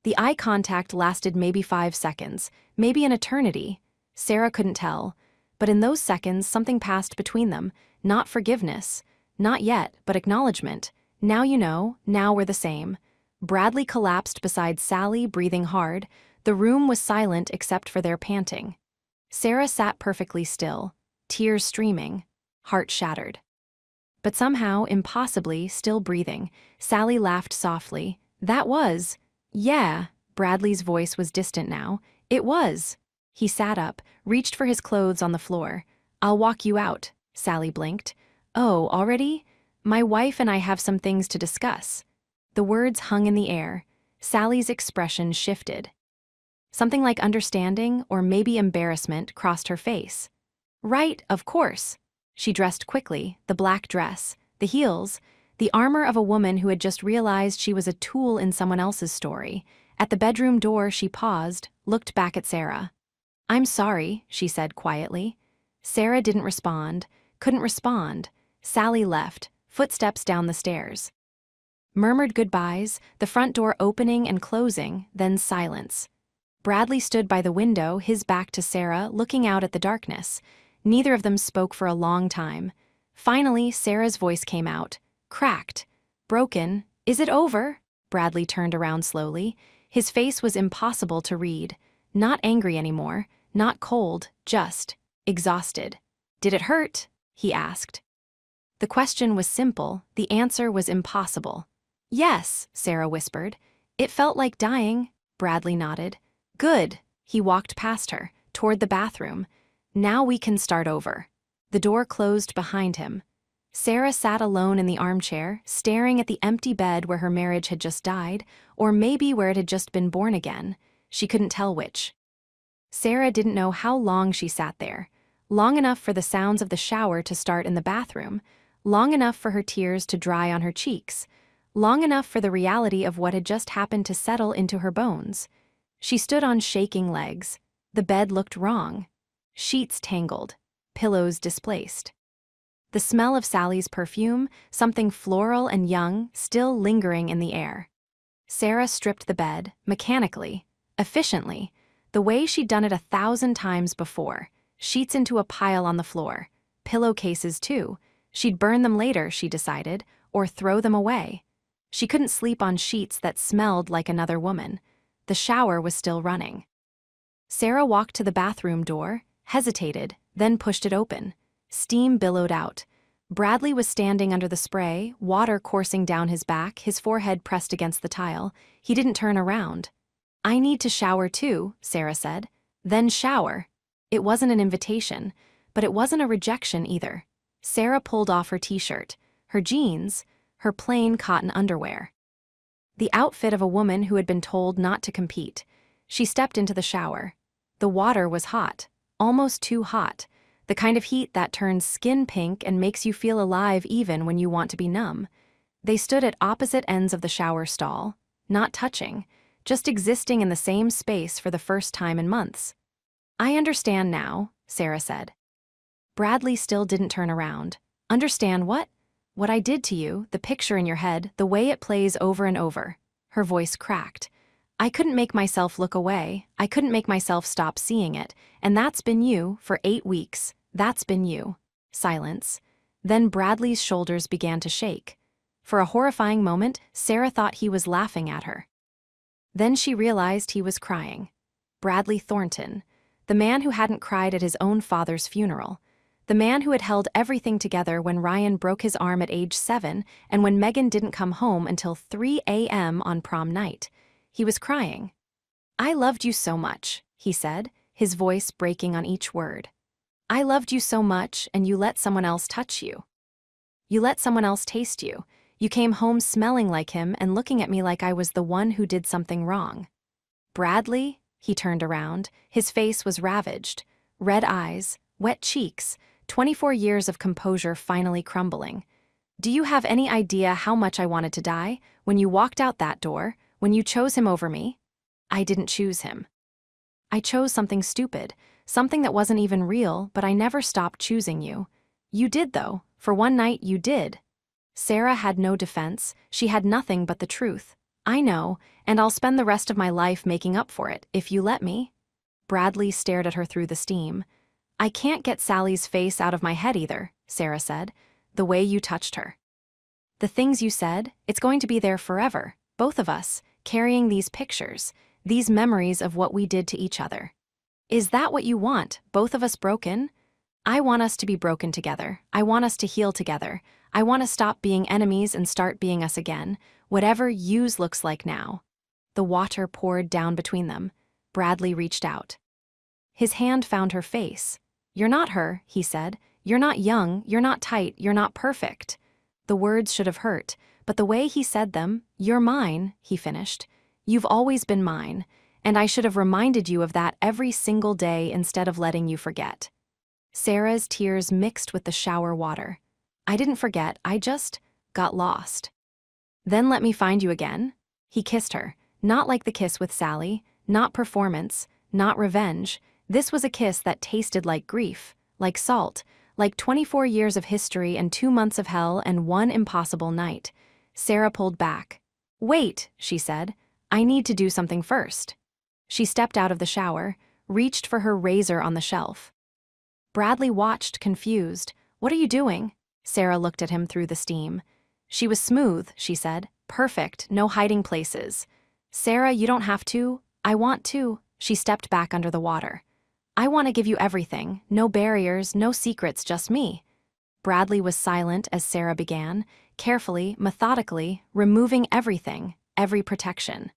The eye contact lasted maybe 5 seconds, maybe an eternity. Sarah couldn't tell, but in those seconds something passed between them, not forgiveness, not yet, but acknowledgement. Now you know, now we're the same. Bradley collapsed beside Sally, breathing hard. The room was silent except for their panting. Sarah sat perfectly still, tears streaming, heart shattered. But somehow, impossibly, still breathing. Sally laughed softly. That was... Yeah, Bradley's voice was distant now. It was. He sat up, reached for his clothes on the floor. I'll walk you out, Sally blinked. Oh, already? My wife and I have some things to discuss. The words hung in the air. Sally's expression shifted. Something like understanding or maybe embarrassment crossed her face. Right, of course. She dressed quickly, the black dress, the heels, the armor of a woman who had just realized she was a tool in someone else's story. At the bedroom door, she paused, looked back at Sarah. I'm sorry, she said quietly. Sarah didn't respond, couldn't respond. Sally left, footsteps down the stairs. Murmured goodbyes, the front door opening and closing, then silence. Bradley stood by the window, his back to Sarah, looking out at the darkness. Neither of them spoke for a long time. Finally, Sarah's voice came out. Cracked. Broken. Is it over? Bradley turned around slowly. His face was impossible to read. Not angry anymore, not cold, just exhausted. Did it hurt? He asked. The question was simple, the answer was impossible. Yes, Sarah whispered. It felt like dying. Bradley nodded. Good. He walked past her, toward the bathroom. Now we can start over. The door closed behind him. Sarah sat alone in the armchair, staring at the empty bed where her marriage had just died, or maybe where it had just been born again. She couldn't tell which. Sarah didn't know how long she sat there. Long enough for the sounds of the shower to start in the bathroom, long enough for her tears to dry on her cheeks, long enough for the reality of what had just happened to settle into her bones. She stood on shaking legs. The bed looked wrong. Sheets tangled, pillows displaced. The smell of Sally's perfume, something floral and young, still lingering in the air. Sarah stripped the bed, mechanically, efficiently, the way she'd done it 1,000 times before. Sheets into a pile on the floor. Pillowcases, too. She'd burn them later, she decided, or throw them away. She couldn't sleep on sheets that smelled like another woman. The shower was still running. Sarah walked to the bathroom door, hesitated, then pushed it open. Steam billowed out. Bradley was standing under the spray, water coursing down his back, his forehead pressed against the tile. He didn't turn around. I need to shower too, Sarah said. Then shower. It wasn't an invitation, but it wasn't a rejection either. Sarah pulled off her t-shirt, her jeans, her plain cotton underwear. The outfit of a woman who had been told not to compete. She stepped into the shower. The water was hot, almost too hot, the kind of heat that turns skin pink and makes you feel alive even when you want to be numb. They stood at opposite ends of the shower stall, not touching, just existing in the same space for the first time in months. I understand now, Sarah said. Bradley still didn't turn around. Understand what? What I did to you, the picture in your head, the way it plays over and over. Her voice cracked. I couldn't make myself look away. I couldn't make myself stop seeing it. And that's been you for 8 weeks. That's been you. Silence. Then Bradley's shoulders began to shake. For a horrifying moment, Sarah thought he was laughing at her. Then she realized he was crying. Bradley Thornton, the man who hadn't cried at his own father's funeral, the man who had held everything together when Ryan broke his arm at age 7 and when Megan didn't come home until 3 a.m. on prom night. He was crying. "I loved you so much," he said, his voice breaking on each word. "I loved you so much, and you let someone else touch you. You let someone else taste you. You came home smelling like him and looking at me like I was the one who did something wrong." "Bradley?" He turned around. His face was ravaged. Red eyes, wet cheeks, 24 years of composure finally crumbling. "Do you have any idea how much I wanted to die? When you walked out that door, when you chose him over me?" "I didn't choose him. I chose something stupid, something that wasn't even real, but I never stopped choosing you." "You did, though. For one night, you did." Sarah had no defense. She had nothing but the truth. "I know, and I'll spend the rest of my life making up for it, if you let me." Bradley stared at her through the steam. "I can't get Sally's face out of my head either," Sarah said. "The way you touched her. The things you said, it's going to be there forever, both of us, carrying these pictures, these memories of what we did to each other." "Is that what you want, both of us broken?" "I want us to be broken together. I want us to heal together. I want to stop being enemies and start being us again, whatever yous looks like now." The water poured down between them. Bradley reached out. His hand found her face. "You're not her," he said. "You're not young, you're not tight, you're not perfect." The words should have hurt, but the way he said them, "You're mine," he finished. "You've always been mine, and I should have reminded you of that every single day instead of letting you forget." Sarah's tears mixed with the shower water. "I didn't forget, I just got lost." "Then let me find you again." He kissed her, not like the kiss with Sally, not performance, not revenge. This was a kiss that tasted like grief, like salt, like 24 years of history and 2 months of hell and one impossible night. Sarah pulled back. "Wait," she said. "I need to do something first." She stepped out of the shower, reached for her razor on the shelf. Bradley watched, confused. "What are you doing?" Sarah looked at him through the steam. "She was smooth," she said. "Perfect, no hiding places." "Sarah, you don't have to. I want to." She stepped back under the water. "I want to give you everything. No barriers, no secrets, just me." Bradley was silent as Sarah began, carefully, methodically, removing everything, every protection.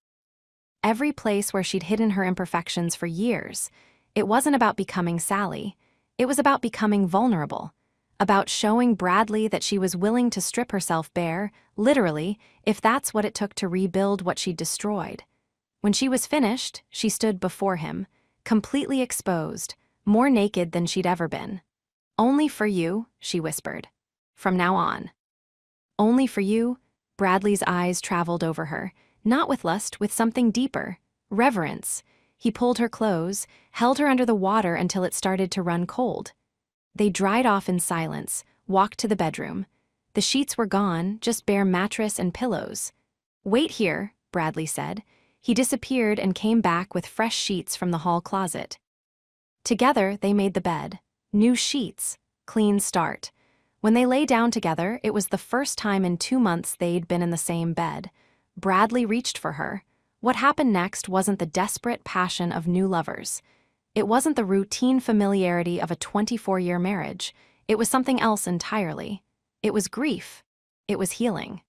Every place where she'd hidden her imperfections for years. It wasn't about becoming Sally. It was about becoming vulnerable. About showing Bradley that she was willing to strip herself bare, literally, if that's what it took to rebuild what she'd destroyed. When she was finished, she stood before him, completely exposed, more naked than she'd ever been. "Only for you," she whispered. "From now on." "Only for you?" Bradley's eyes traveled over her, not with lust, with something deeper, reverence. He pulled her close, held her under the water until it started to run cold. They dried off in silence, walked to the bedroom. The sheets were gone, just bare mattress and pillows. "Wait here," Bradley said. He disappeared and came back with fresh sheets from the hall closet. Together, they made the bed. New sheets. Clean start. When they lay down together, it was the first time in 2 months they'd been in the same bed. Bradley reached for her. What happened next wasn't the desperate passion of new lovers. It wasn't the routine familiarity of a 24-year marriage. It was something else entirely. It was grief. It was healing.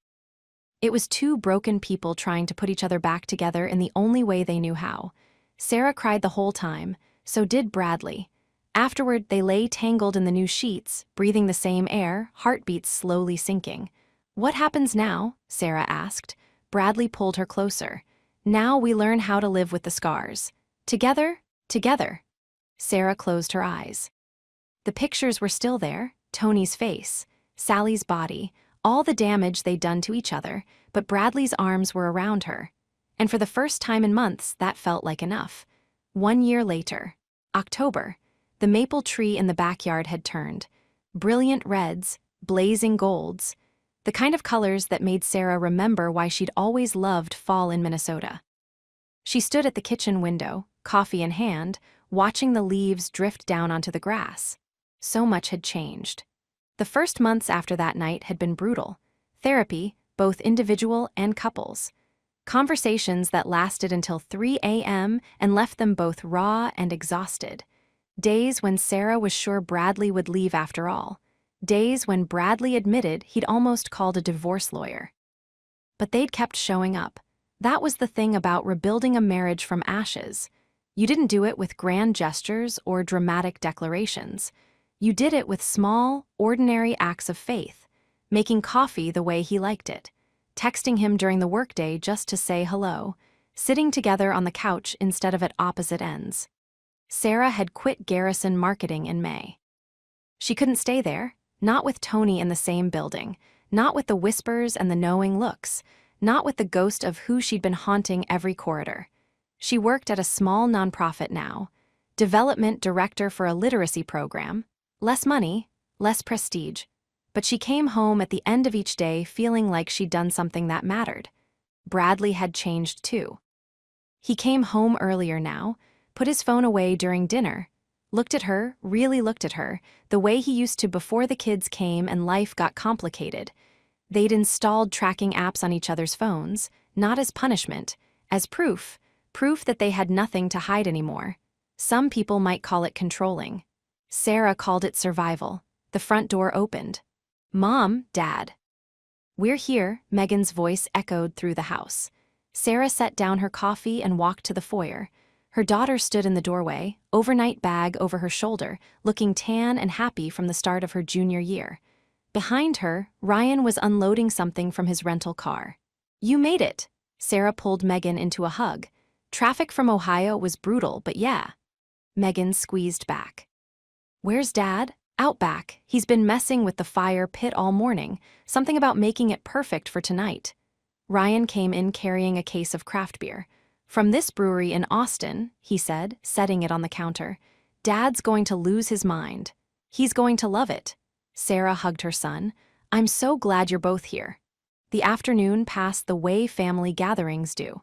It was 2 broken people trying to put each other back together in the only way they knew how. Sarah cried the whole time, so did Bradley. Afterward, they lay tangled in the new sheets, breathing the same air, heartbeats slowly sinking. "What happens now?" Sarah asked. Bradley pulled her closer. "Now we learn how to live with the scars. Together, together." Sarah closed her eyes. The pictures were still there, Tony's face, Sally's body, all the damage they'd done to each other, but Bradley's arms were around her. And for the first time in months, that felt like enough. 1 year later, October, the maple tree in the backyard had turned. Brilliant reds, blazing golds, the kind of colors that made Sarah remember why she'd always loved fall in Minnesota. She stood at the kitchen window, coffee in hand, watching the leaves drift down onto the grass. So much had changed. The first months after that night had been brutal. Therapy, both individual and couples. Conversations that lasted until 3 a.m. and left them both raw and exhausted. Days when Sarah was sure Bradley would leave after all. Days when Bradley admitted he'd almost called a divorce lawyer. But they'd kept showing up. That was the thing about rebuilding a marriage from ashes. You didn't do it with grand gestures or dramatic declarations. You did it with small, ordinary acts of faith, making coffee the way he liked it, texting him during the workday just to say hello, sitting together on the couch instead of at opposite ends. Sarah had quit Garrison Marketing in May. She couldn't stay there, not with Tony in the same building, not with the whispers and the knowing looks, not with the ghost of who she'd been haunting every corridor. She worked at a small nonprofit now, development director for a literacy program, less money, less prestige, but she came home at the end of each day feeling like she'd done something that mattered. Bradley had changed too. He came home earlier now, put his phone away during dinner, looked at her, really looked at her, the way he used to before the kids came and life got complicated. They'd installed tracking apps on each other's phones, not as punishment, as proof that they had nothing to hide anymore. Some people might call it controlling. Sarah called it survival. The front door opened. "Mom, Dad." "We're here," Megan's voice echoed through the house. Sarah set down her coffee and walked to the foyer. Her daughter stood in the doorway, overnight bag over her shoulder, looking tan and happy from the start of her junior year. Behind her, Ryan was unloading something from his rental car. "You made it." Sarah pulled Megan into a hug. "Traffic from Ohio was brutal, but yeah." Megan squeezed back. "Where's Dad?" "Out back. He's been messing with the fire pit all morning, something about making it perfect for tonight." Ryan came in carrying a case of craft beer. "From this brewery in Austin," he said, setting it on the counter. "Dad's going to lose his mind. He's going to love it." Sarah hugged her son. "I'm so glad you're both here." The afternoon passed the way family gatherings do.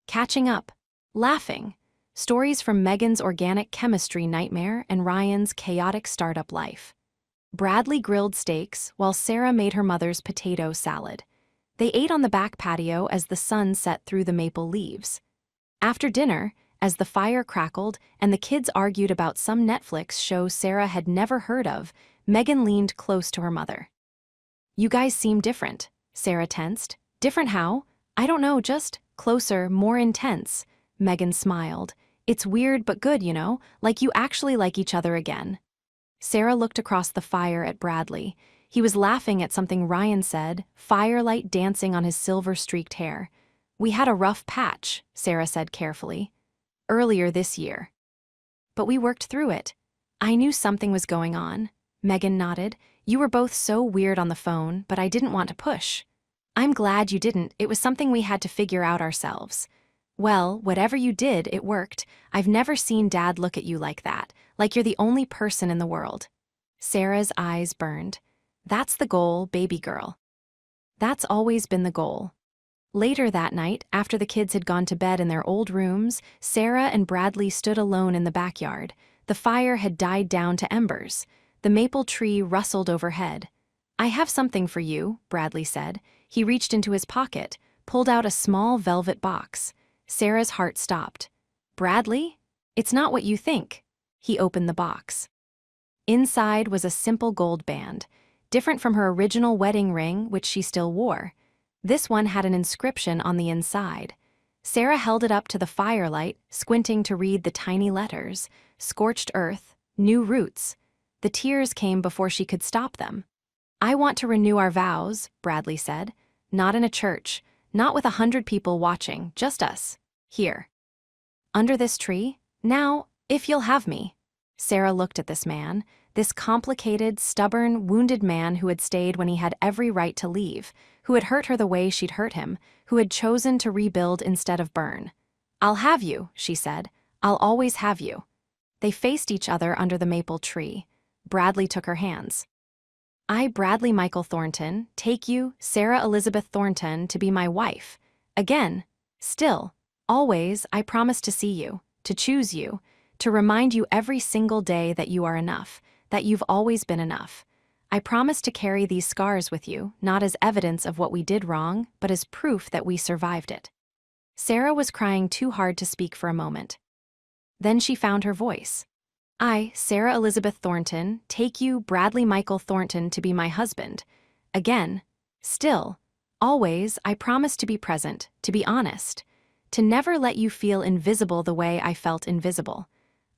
Catching up, laughing, stories from Megan's organic chemistry nightmare and Ryan's chaotic startup life. Bradley grilled steaks while Sarah made her mother's potato salad. They ate on the back patio as the sun set through the maple leaves. After dinner, as the fire crackled and the kids argued about some Netflix show Sarah had never heard of, Megan leaned close to her mother. "You guys seem different," Sarah tensed. "Different how?" "I don't know, just closer, more intense." Megan smiled. "It's weird but good, you know, like you actually like each other again." Sarah looked across the fire at Bradley. He was laughing at something Ryan said, firelight dancing on his silver-streaked hair. "We had a rough patch," Sarah said carefully. "Earlier this year. But we worked through it. I knew something was going on." Megan nodded. "You were both so weird on the phone, but I didn't want to push." "I'm glad you didn't. It was something we had to figure out ourselves." "Well, whatever you did, it worked. I've never seen Dad look at you like that, like you're the only person in the world." Sarah's eyes burned. "That's the goal, baby girl." "That's always been the goal." Later that night, after the kids had gone to bed in their old rooms, Sarah and Bradley stood alone in the backyard. The fire had died down to embers. The maple tree rustled overhead. "I have something for you," Bradley said. He reached into his pocket, pulled out a small velvet box. Sarah's heart stopped. "Bradley? It's not what you think." He opened the box. Inside was a simple gold band, different from her original wedding ring, which she still wore. This one had an inscription on the inside. Sarah held it up to the firelight, squinting to read the tiny letters. Scorched earth, new roots. The tears came before she could stop them. "I want to renew our vows," Bradley said. "Not in a church, not with 100 people watching, just us. Here. Under this tree? Now, if you'll have me." Sarah looked at this man, this complicated, stubborn, wounded man who had stayed when he had every right to leave, who had hurt her the way she'd hurt him, who had chosen to rebuild instead of burn. "I'll have you," she said. "I'll always have you." They faced each other under the maple tree. Bradley took her hands. "I, Bradley Michael Thornton, take you, Sarah Elizabeth Thornton, to be my wife. Again, still, always, I promise to see you, to choose you, to remind you every single day that you are enough, that you've always been enough. I promise to carry these scars with you, not as evidence of what we did wrong, but as proof that we survived it." Sarah was crying too hard to speak for a moment. Then she found her voice. I, Sarah Elizabeth Thornton, take you, Bradley Michael Thornton, to be my husband. Again. Still. Always, I promise to be present, to be honest. To never let you feel invisible the way I felt invisible.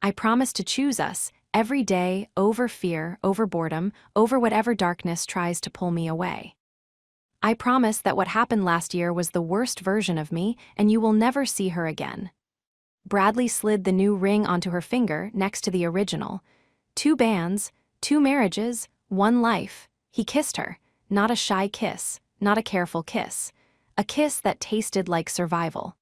I promise to choose us, every day, over fear, over boredom, over whatever darkness tries to pull me away. I promise that what happened last year was the worst version of me, and you will never see her again. Bradley slid the new ring onto her finger next to the original. 2 bands, 2 marriages, 1 life. He kissed her. Not a shy kiss, not a careful kiss. A kiss that tasted like survival.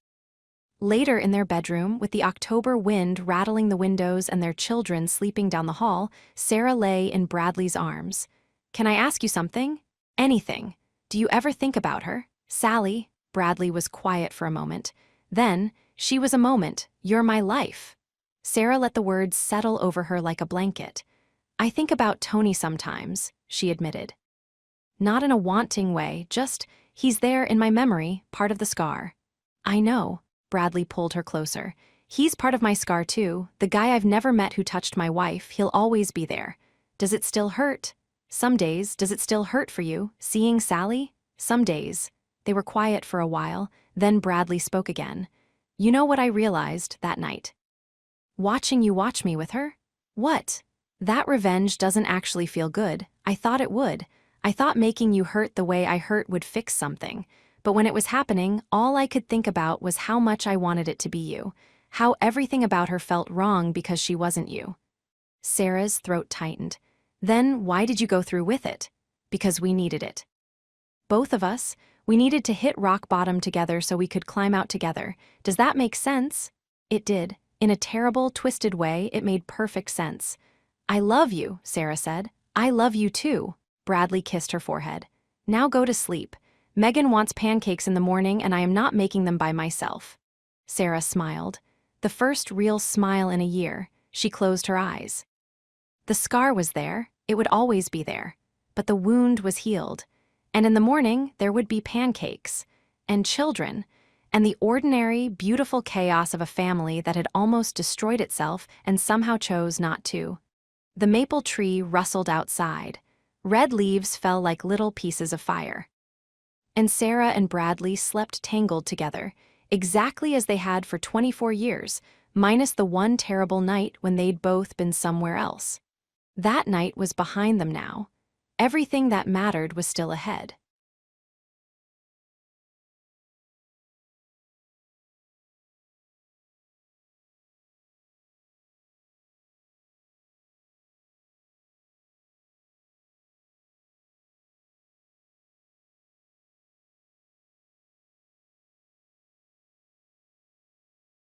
Later in their bedroom, with the October wind rattling the windows and their children sleeping down the hall, Sarah lay in Bradley's arms. Can I ask you something? Anything. Do you ever think about her? Sally. Bradley was quiet for a moment. Then, she was a moment. You're my life. Sarah let the words settle over her like a blanket. I think about Tony sometimes, she admitted. Not in a wanting way, just, he's there in my memory, part of the scar. I know. Bradley pulled her closer. He's part of my scar too, the guy I've never met who touched my wife, he'll always be there. Does it still hurt? Some days, does it still hurt for you, seeing Sally? Some days. They were quiet for a while, then Bradley spoke again. You know what I realized that night? Watching you watch me with her? What? That revenge doesn't actually feel good. I thought it would. I thought making you hurt the way I hurt would fix something. But when it was happening, all I could think about was how much I wanted it to be you. How everything about her felt wrong because she wasn't you. Sarah's throat tightened. Then why did you go through with it? Because we needed it. Both of us, we needed to hit rock bottom together so we could climb out together. Does that make sense? It did. In a terrible, twisted way, it made perfect sense. I love you, Sarah said. I love you too. Bradley kissed her forehead. Now go to sleep. Megan wants pancakes in the morning and I am not making them by myself. Sarah smiled. The first real smile in a year. She closed her eyes. The scar was there. It would always be there. But the wound was healed. And in the morning, there would be pancakes. And children. And the ordinary, beautiful chaos of a family that had almost destroyed itself and somehow chose not to. The maple tree rustled outside. Red leaves fell like little pieces of fire. And Sarah and Bradley slept tangled together, exactly as they had for 24 years, minus the one terrible night when they'd both been somewhere else. That night was behind them now. Everything that mattered was still ahead.